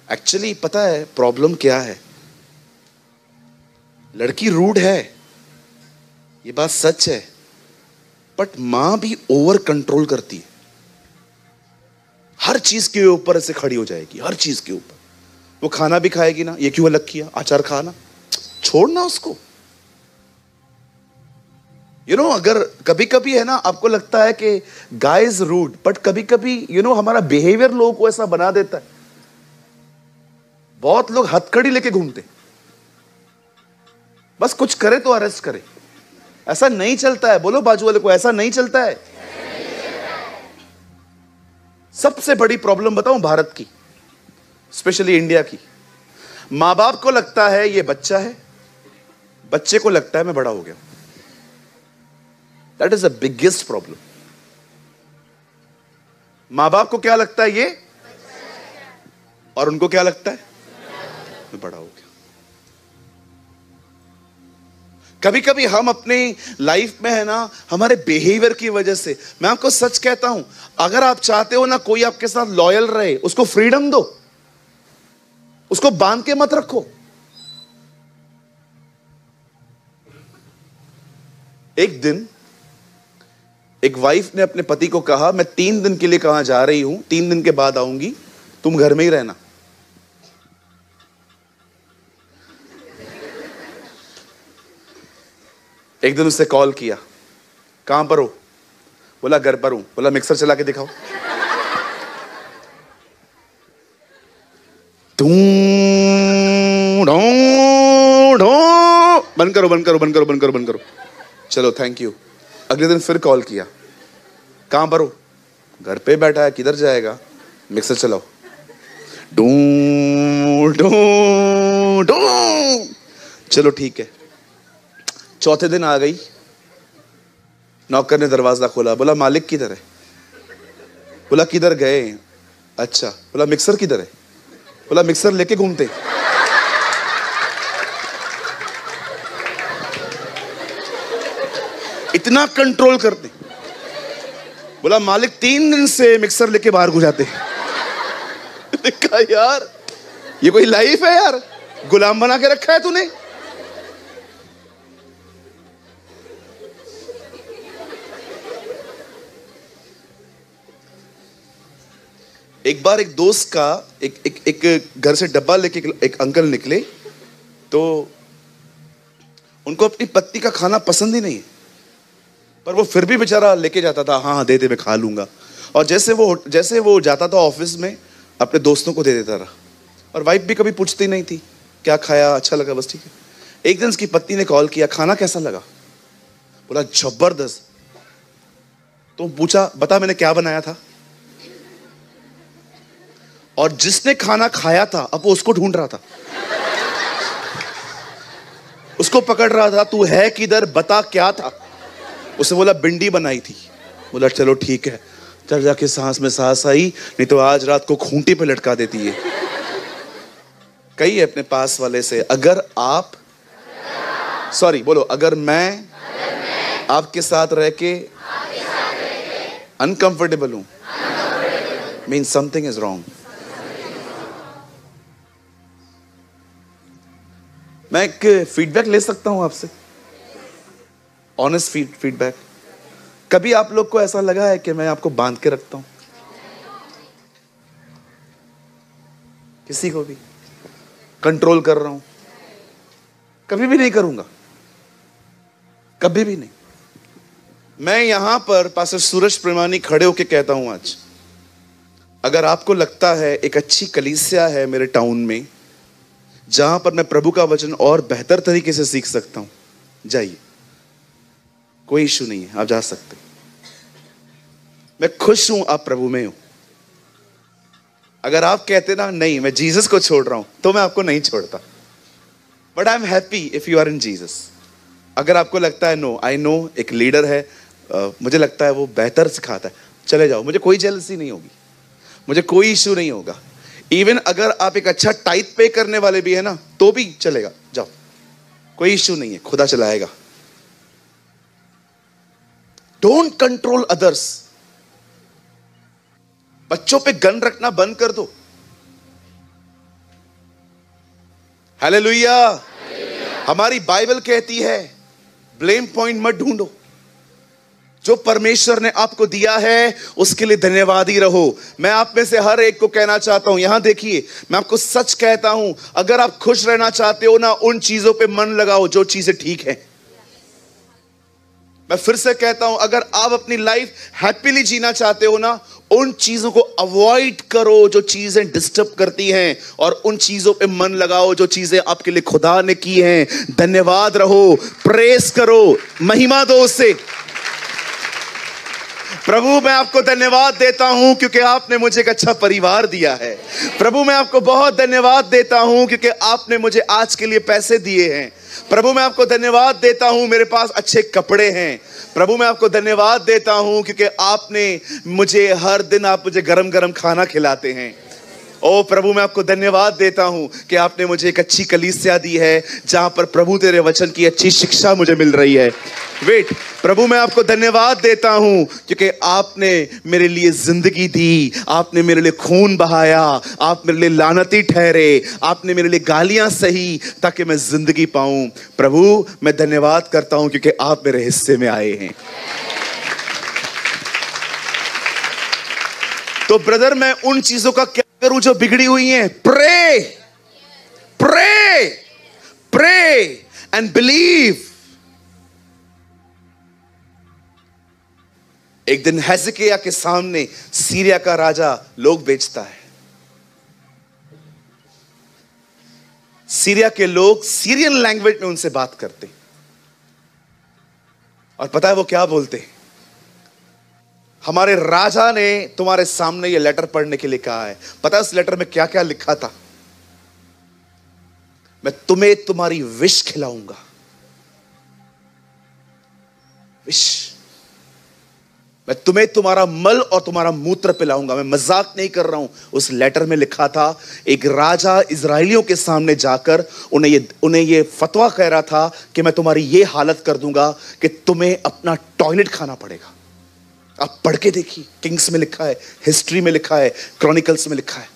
Speaker 1: एक्चुअली पता है प्रॉब्लम क्या है? लड़की रूड है, ये बात सच है, बट मां भी ओवर कंट्रोल करती है। हर चीज के ऊपर ऐसे खड़ी हो जाएगी, हर चीज के ऊपर। वो खाना भी खाएगी ना, ये क्यों अलग किया, अचार खाना, छोड़ना उसको। अगर कभी कभी है ना, आपको लगता है कि गाय इज रूड, बट कभी कभी हमारा बिहेवियर लोगों को ऐसा बना देता है। बहुत लोग हथकड़ी लेके घूमते, बस कुछ करे तो अरेस्ट करे। ऐसा नहीं चलता है। बोलो बाजू वाले को, ऐसा नहीं चलता है। सबसे बड़ी प्रॉब्लम बताऊं भारत की, स्पेशली इंडिया की, मां बाप को लगता है ये बच्चा है, बच्चे को लगता है मैं बड़ा हो गया। That is the biggest problem. मां बाप को क्या लगता है ये, और उनको क्या लगता है मैं बड़ा हो गया। कभी कभी हम अपनी लाइफ में है ना, हमारे बिहेवियर की वजह से, मैं आपको सच कहता हूं, अगर आप चाहते हो ना कोई आपके साथ लॉयल रहे, उसको फ्रीडम दो, उसको बांध के मत रखो। एक दिन एक वाइफ ने अपने पति को कहा मैं 3 दिन के लिए कहां जा रही हूं, 3 दिन के बाद आऊंगी, तुम घर में ही रहना। एक दिन उससे कॉल किया, कहां पर हो? बोला घर पर हूं। बोला मिक्सर चला के दिखाओ। बंद करो बंद करो बंद करो बंद करो बंद करो। चलो थैंक यू। अगले दिन फिर कॉल किया, कहां पर हो? घर पे बैठा है, किधर जाएगा? मिक्सर चलाओ। चलो ठीक है। चौथे दिन आ गई, नौकर ने दरवाजा खोला। बोला मालिक किधर है? बोला किधर गए? अच्छा। बोला मिक्सर किधर है? बोला मिक्सर लेके घूमते। इतना कंट्रोल करते। बोला मालिक 3 दिन से मिक्सर लेके बाहर घुस जाते। कहा यार ये कोई लाइफ है यार, गुलाम बना के रखा है तूने। एक बार एक दोस्त का एक घर से डब्बा लेके एक अंकल निकले, तो उनको अपनी पत्नी का खाना पसंद ही नहीं है, पर वो फिर भी बेचारा लेके जाता था। हाँ दे दे मैं खा लूंगा। और जैसे वो जाता था ऑफिस में, अपने दोस्तों को दे देता रहा। और वाइफ भी कभी पूछती नहीं थी क्या खाया, अच्छा लगा, बस ठीक है। एक दिन उसकी पत्नी ने कॉल किया, खाना कैसा लगा? बोला जबरदस्त। तो पूछा बता मैंने क्या बनाया था? और जिसने खाना खाया था अब वो उसको ढूंढ रहा था, उसको पकड़ रहा था, तू है किधर, बता क्या था। उसने बोला भिंडी बनाई थी। बोला चलो ठीक है। चल जाके सांस में सांस आई, नहीं तो आज रात को खूंटी पे लटका देती है। कही अपने पास वाले से, अगर मैं आपके साथ रह के अनकंफर्टेबल हूं, मीन समथिंग इज रॉन्ग। मैं एक फीडबैक ले सकता हूं आपसे, ऑनेस्ट फीडबैक। कभी आप लोग को ऐसा लगा है कि मैं आपको बांध के रखता हूं? किसी को भी कंट्रोल कर रहा हूं? कभी भी नहीं करूंगा, कभी भी नहीं। मैं यहां पर पास्टर सूरज प्रेमानी खड़े होके कहता हूं आज, अगर आपको लगता है एक अच्छी कलीसिया है मेरे टाउन में जहां पर मैं प्रभु का वचन और बेहतर तरीके से सीख सकता हूं, जाइए, कोई इशू नहीं है, आप जा सकते। मैं खुश हूं आप प्रभु में हो। अगर आप कहते ना नहीं मैं जीसस को छोड़ रहा हूं, तो मैं आपको नहीं छोड़ता, but I am happy if you are in Jesus. अगर आपको लगता है नो, आई नो एक लीडर है, मुझे लगता है वो बेहतर सिखाता है, चले जाओ, मुझे कोई जेलसी नहीं होगी, मुझे कोई इशू नहीं होगा। इवन अगर आप एक अच्छा टाइप पे करने वाले भी है ना, तो भी चलेगा, जाओ, कोई इशू नहीं है, खुदा चलाएगा। Don't control others. बच्चों पे गन रखना बंद कर दो। हालेलुया। हमारी बाइबल कहती है ब्लेम पॉइंट मत ढूंढो, जो परमेश्वर ने आपको दिया है उसके लिए धन्यवाद ही रहो। मैं आप में से हर एक को कहना चाहता हूं, यहां देखिए, मैं आपको सच कहता हूं, अगर आप खुश रहना चाहते हो ना, उन चीजों पे मन लगाओ जो चीजें ठीक है। मैं फिर से कहता हूं, अगर आप अपनी लाइफ हैप्पीली जीना चाहते हो ना, उन चीजों को अवॉइड करो जो चीजें डिस्टर्ब करती हैं, और उन चीजों पे मन लगाओ जो चीजें आपके लिए खुदा ने की हैं। धन्यवाद रहो, प्रेस करो, महिमा दो उससे। प्रभु मैं आपको धन्यवाद देता हूं क्योंकि आपने मुझे एक अच्छा परिवार दिया है। प्रभु मैं आपको बहुत धन्यवाद देता हूं क्योंकि आपने मुझे आज के लिए पैसे दिए हैं। प्रभु मैं आपको धन्यवाद देता हूं मेरे पास अच्छे कपड़े हैं। प्रभु मैं आपको धन्यवाद देता हूं क्योंकि आपने मुझे हर दिन आप मुझे गरम गरम खाना खिलाते हैं। ओ प्रभु मैं आपको धन्यवाद देता हूं कि आपने मुझे एक अच्छी कलीसिया दी है जहां पर प्रभु तेरे वचन की अच्छी शिक्षा मुझे मिल रही है। वेट, प्रभु मैं आपको धन्यवाद देता हूं क्योंकि आपने मेरे लिए जिंदगी दी, आपने मेरे लिए खून बहाया, आप मेरे लिए लानती ठहरे, आपने मेरे लिए गालियां सही ताकि मैं जिंदगी पाऊं। प्रभु मैं धन्यवाद करता हूं क्योंकि आप मेरे हिस्से में आए हैं। तो ब्रदर मैं उन चीजों का क्या करूं जो बिगड़ी हुई हैं? Pray, pray, pray and believe. एक दिन हेzekiah के सामने सीरिया का राजा लोग बेचता है। सीरिया के लोग सीरियन लैंग्वेज में उनसे बात करते, और पता है वो क्या बोलते हैं? हमारे राजा ने तुम्हारे सामने ये लेटर पढ़ने के लिए कहा है। पता है उस लेटर में क्या क्या लिखा था? मैं तुम्हें तुम्हारी विष खिलाऊंगा, विष। मैं तुम्हें तुम्हारा मल और तुम्हारा मूत्र पिलाऊंगा। मैं मजाक नहीं कर रहा हूं। उस लेटर में लिखा था, एक राजा इजराइलियों के सामने जाकर उन्हें ये फतवा कह रहा था कि मैं तुम्हारी ये हालत कर दूंगा कि तुम्हें अपना टॉयलेट खाना पड़ेगा। आप पढ़ के देखिए, किंग्स में लिखा है, हिस्ट्री में लिखा है, क्रॉनिकल्स में लिखा है।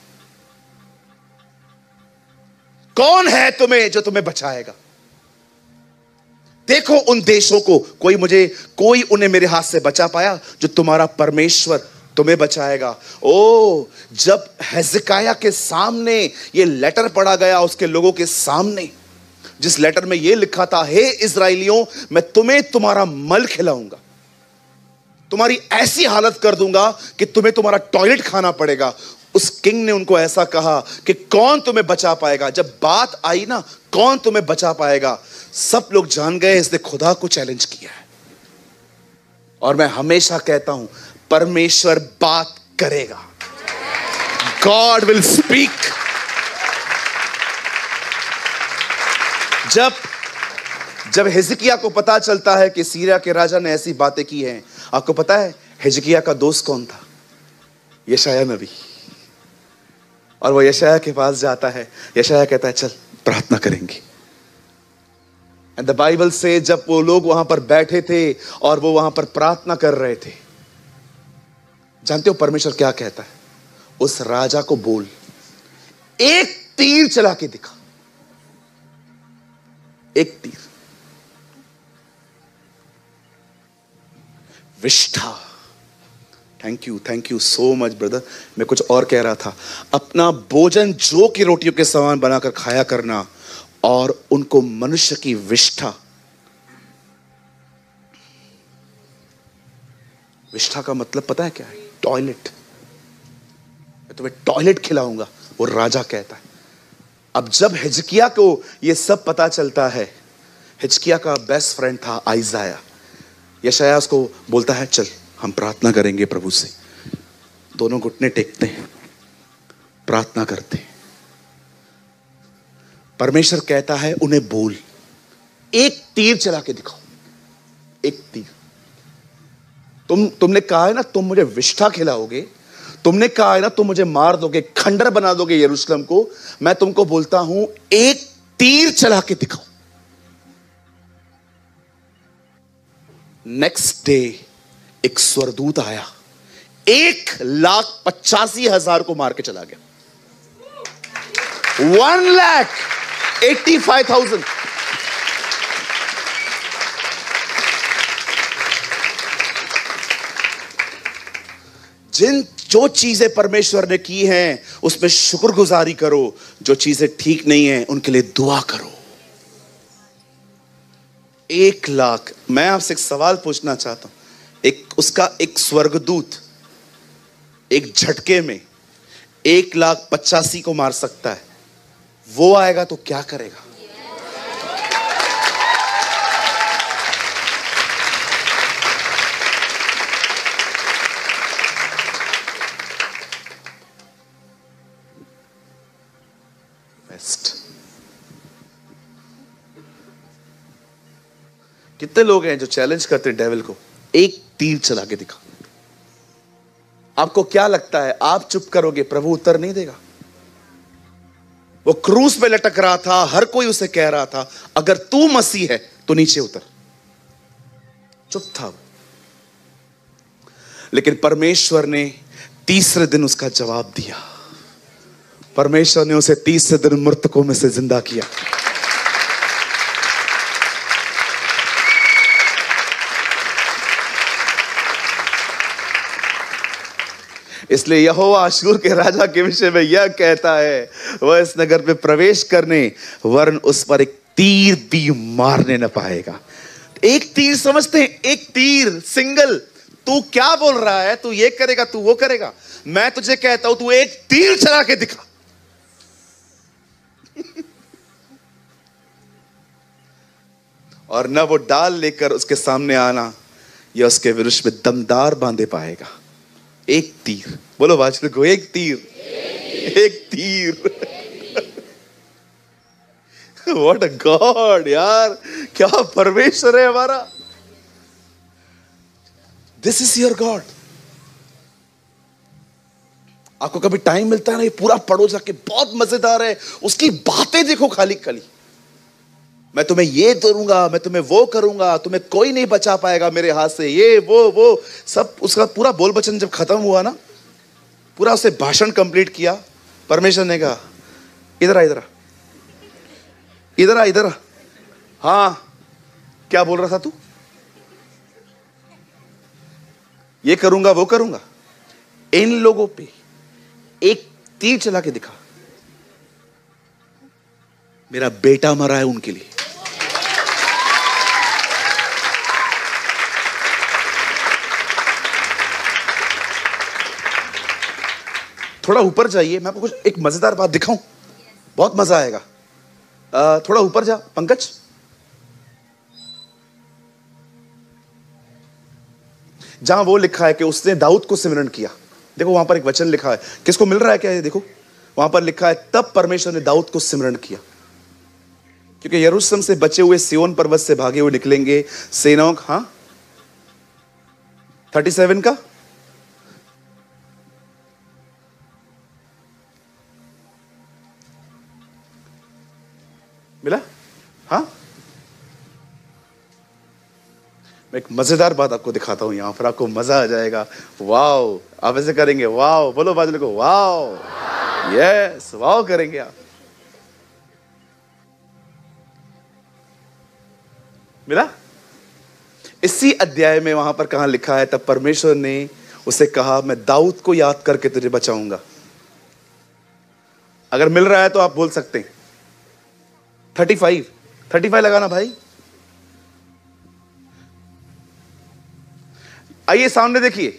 Speaker 1: कौन है तुम्हें जो तुम्हें बचाएगा? देखो उन देशों को, कोई उन्हें मेरे हाथ से बचा पाया? जो तुम्हारा परमेश्वर तुम्हें बचाएगा। ओ, जब हेzekiah के सामने ये लेटर पढ़ा गया, उसके लोगों के सामने, जिस लेटर में ये लिखा था, हे इजराइलियों, मैं तुम्हें तुम्हारा मल खिलाऊंगा, तुम्हारी ऐसी हालत कर दूंगा कि तुम्हें तुम्हारा टॉयलेट खाना पड़ेगा। उस किंग ने उनको ऐसा कहा कि कौन तुम्हें बचा पाएगा? जब बात आई ना, कौन तुम्हें बचा पाएगा, सब लोग जान गए इसने खुदा को चैलेंज किया है। और मैं हमेशा कहता हूं, परमेश्वर बात करेगा। God will speak. जब हिजकिय्याह को पता चलता है कि सीरिया के राजा ने ऐसी बातें की हैं, आपको पता है हिजकिय्याह का दोस्त कौन था? यशायाह नबी। और वो यशायाह के पास जाता है। यशायाह कहता है, चल प्रार्थना करेंगे। एंड द बाइबल से जब वो लोग वहां पर बैठे थे और वो वहां पर प्रार्थना कर रहे थे, जानते हो परमेश्वर क्या कहता है? उस राजा को बोल, एक तीर चला के दिखा। एक तीर। विष्ठा। Thank you so much brother. मैं कुछ और कह रहा था। अपना भोजन जौ की रोटियों के समान बनाकर खाया करना और उनको मनुष्य की विष्ठा। विष्ठा का मतलब पता है क्या है? टॉयलेट। मैं तुम्हें टॉयलेट खिलाऊंगा, वो राजा कहता है। अब जब हिजकिय्याह को ये सब पता चलता है, हिजकिय्याह का बेस्ट फ्रेंड था आइजाया। यशायाह उसको बोलता है, चल हम प्रार्थना करेंगे प्रभु से। दोनों घुटने टेकते हैं, प्रार्थना करते हैं। परमेश्वर कहता है उन्हें बोल, एक तीर चला के दिखाओ। एक तीर। तुमने कहा है ना तुम मुझे विष्ठा खिलाओगे, तुमने कहा है ना तुम मुझे मार दोगे, खंडर बना दोगे यरूशलेम को। मैं तुमको बोलता हूं, एक तीर चला के दिखाओ। नेक्स्ट डे एक स्वर्गदूत आया, 1,85,000 को मार के चला गया। 1,85,000। जो चीजें परमेश्वर ने की हैं उसमें शुक्रगुजारी करो, जो चीजें ठीक नहीं हैं उनके लिए दुआ करो। 1,00,000। मैं आपसे एक सवाल पूछना चाहता हूं। एक स्वर्गदूत एक झटके में 1,85,000 को मार सकता है। वो आएगा तो क्या करेगा? बेस्ट। कितने लोग हैं जो चैलेंज करते हैं डेविल को, एक तीर चला के दिखा। आपको क्या लगता है आप चुप करोगे, प्रभु उत्तर नहीं देगा? वो क्रूस पे लटक रहा था, हर कोई उसे कह रहा था, अगर तू मसीह है तो नीचे उतर। चुप था वो। लेकिन परमेश्वर ने तीसरे दिन उसका जवाब दिया। परमेश्वर ने उसे तीसरे दिन मृतकों में से जिंदा किया। इसलिए यहोवा अश्शूर के राजा के विषय में यह कहता है, वह इस नगर में प्रवेश करने वरन उस पर एक तीर भी मारने न पाएगा। एक तीर समझते हैं? एक तीर सिंगल। तू क्या बोल रहा है? तू ये करेगा, तू वो करेगा। मैं तुझे कहता हूं, तू एक तीर चला के दिखा। और न वो डाल लेकर उसके सामने आना या उसके विरुद्ध में दमदार बांधे पाएगा। एक तीर। बोलो वाचल को, एक तीर। एक तीर। व्हाट अ गॉड यार, क्या परमेश्वर है हमारा। This is your God. आपको कभी टाइम मिलता है ना, ये पूरा पढ़ो जाके, बहुत मजेदार है। उसकी बातें देखो खाली खाली, मैं तुम्हें ये करूंगा, मैं तुम्हें वो करूंगा, तुम्हें कोई नहीं बचा पाएगा मेरे हाथ से, ये वो सब। उसका पूरा बोल वचन जब खत्म हुआ ना, पूरा उसे भाषण कंप्लीट किया, परमेश्वर ने कहा इधर आ, इधर आ, इधर आ, इधर आ। हाँ, क्या बोल रहा था तू? ये करूंगा वो करूंगा। इन लोगों पे एक तीर चला के दिखा, मेरा बेटा मरा है उनके लिए। थोड़ा ऊपर जाइए, मैं आपको कुछ एक मजेदार बात दिखाऊं, बहुत मजा आएगा। थोड़ा ऊपर जा पंकज। जहां वो लिखा है कि उसने दाऊद को सिमरन किया, देखो वहां पर एक वचन लिखा है, किसको मिल रहा है क्या ये? देखो वहां पर लिखा है, तब परमेश्वर ने दाऊद को सिमरन किया, क्योंकि यरूशलेम से बचे हुए सिय्योन पर्वत से भागे हुए निकलेंगे सेनाओं। हाँ 37 का मिला? हाँ, मैं एक मजेदार बात आपको दिखाता हूं, यहां पर आपको मजा आ जाएगा। वाओ, आप ऐसे करेंगे वाओ, बोलो बाजू को वाओ, यस वाओ करेंगे आप। मिला? इसी अध्याय में वहां पर कहां लिखा है, तब परमेश्वर ने उसे कहा, मैं दाऊद को याद करके तुझे बचाऊंगा। अगर मिल रहा है तो आप बोल सकते हैं 35 लगाना भाई। आइए सामने देखिए,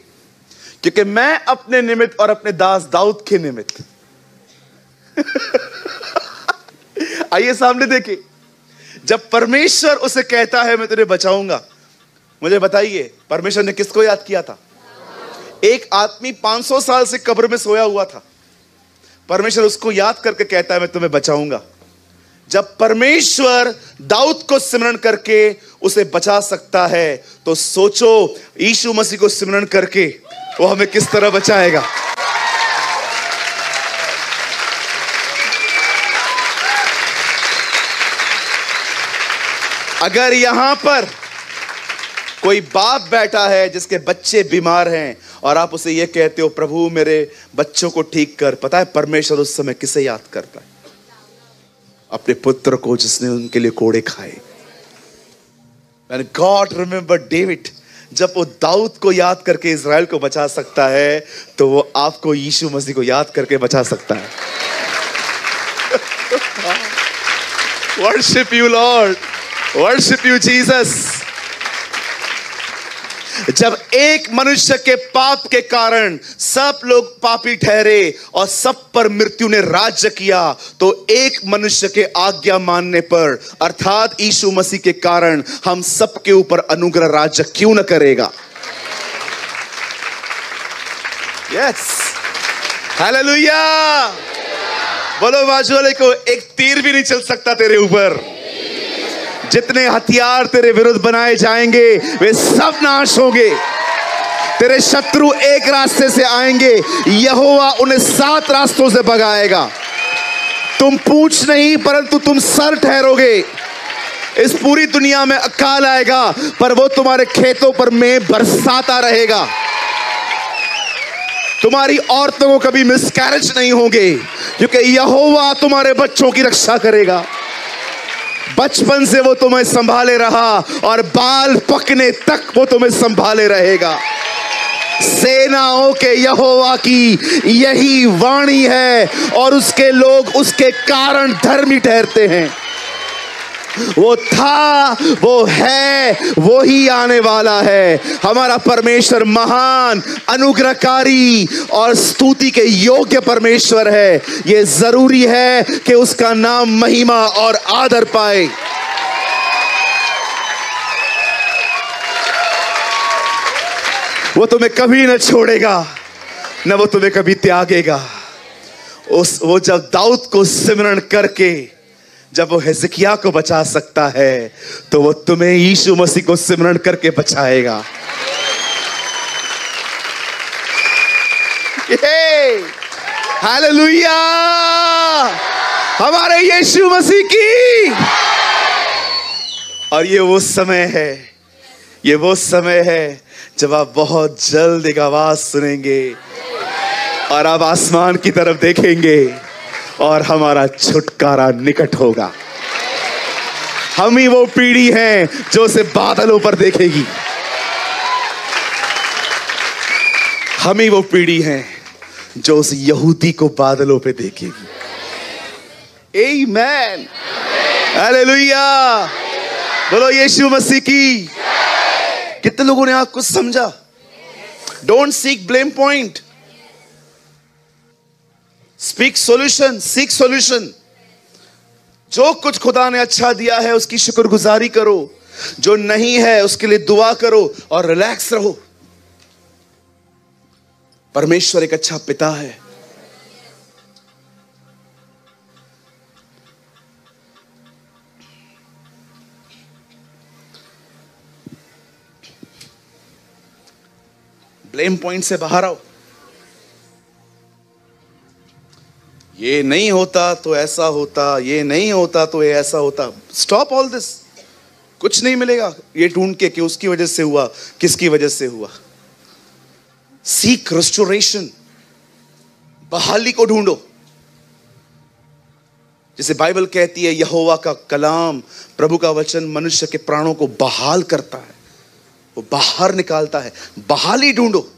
Speaker 1: क्योंकि मैं अपने निमित्त और अपने दास दाऊद के निमित्त आइए सामने देखिए, जब परमेश्वर उसे कहता है मैं तुझे बचाऊंगा, मुझे बताइए परमेश्वर ने किसको याद किया था? एक आदमी 500 साल से कब्र में सोया हुआ था, परमेश्वर उसको याद करके कहता है मैं तुम्हें बचाऊंगा। जब परमेश्वर दाऊद को सिमरन करके उसे बचा सकता है, तो सोचो यीशु मसीह को सिमरन करके वो हमें किस तरह बचाएगा। अगर यहां पर कोई बाप बैठा है जिसके बच्चे बीमार हैं और आप उसे यह कहते हो प्रभु मेरे बच्चों को ठीक कर, पता है परमेश्वर उस समय किसे याद करता है? अपने पुत्र को जिसने उनके लिए कोड़े खाए। And God remember David, जब वो दाऊद को याद करके इज़राइल को बचा सकता है, तो वो आपको यीशु मसीह को याद करके बचा सकता है। Worship you Lord, worship you Jesus। जब एक मनुष्य के पाप के कारण सब लोग पापी ठहरे और सब पर मृत्यु ने राज्य किया, तो एक मनुष्य के आज्ञा मानने पर अर्थात यीशु मसीह के कारण हम सब के ऊपर अनुग्रह राज्य क्यों न करेगा? Yes, hallelujah. बोलो बाजू वाले को, एक तीर भी नहीं चल सकता तेरे ऊपर। जितने हथियार तेरे विरुद्ध बनाए जाएंगे वे सब नाश होंगे। तेरे शत्रु एक रास्ते से आएंगे, यहोवा उन्हें 7 रास्तों से भगाएगा। तुम पूंछ नहीं परंतु तुम सर ठहरोगे। इस पूरी दुनिया में अकाल आएगा पर वो तुम्हारे खेतों पर में बरसाता रहेगा। तुम्हारी औरतों को कभी मिसकैरेज नहीं होंगे, क्योंकि यहोवा तुम्हारे बच्चों की रक्षा करेगा। बचपन से वो तुम्हें संभाले रहा और बाल पकने तक वो तुम्हें संभाले रहेगा। सेनाओं के यहोवा की यही वाणी है और उसके लोग उसके कारण धर्मी ठहरते हैं। वो था, वो है, वो ही आने वाला है। हमारा परमेश्वर महान, अनुग्रहकारी और स्तुति के योग्य परमेश्वर है। ये जरूरी है कि उसका नाम महिमा और आदर पाए। वो तुम्हें कभी न छोड़ेगा, न वो तुम्हें कभी त्यागेगा। वो जब दाऊद को सिमरन करके जब वो हिजकिय्याह को बचा सकता है, तो वो तुम्हें यीशु मसीह को सिमरन करके बचाएगा। हालेलुया, हमारे यीशु मसीह की। और ये वो समय है, ये वो समय है जब आप बहुत जल्द एक आवाज सुनेंगे और आप आसमान की तरफ देखेंगे और हमारा छुटकारा निकट होगा। हम ही वो पीढ़ी हैं जो उसे बादलों पर देखेगी। हम ही वो पीढ़ी हैं जो उस यहूदी को बादलों पे देखेगी। आमीन, हालेलुया, बोलो यीशु मसीह की। कितने लोगों ने आप कुछ समझा? Don't seek blame point, speak solution, seek solution. जो कुछ खुदा ने अच्छा दिया है उसकी शुक्रगुजारी करो, जो नहीं है उसके लिए दुआ करो और रिलैक्स रहो। परमेश्वर एक अच्छा पिता है। ब्लेम पॉइंट से बाहर आओ। ये नहीं होता तो ऐसा होता, ये नहीं होता तो ये ऐसा होता। Stop all this. कुछ नहीं मिलेगा ये ढूंढ के कि उसकी वजह से हुआ, किसकी वजह से हुआ। सीक रेस्टोरेशन, बहाली को ढूंढो। जैसे बाइबल कहती है, यहोवा का कलाम, प्रभु का वचन मनुष्य के प्राणों को बहाल करता है, वो बाहर निकालता है। बहाली ढूंढो।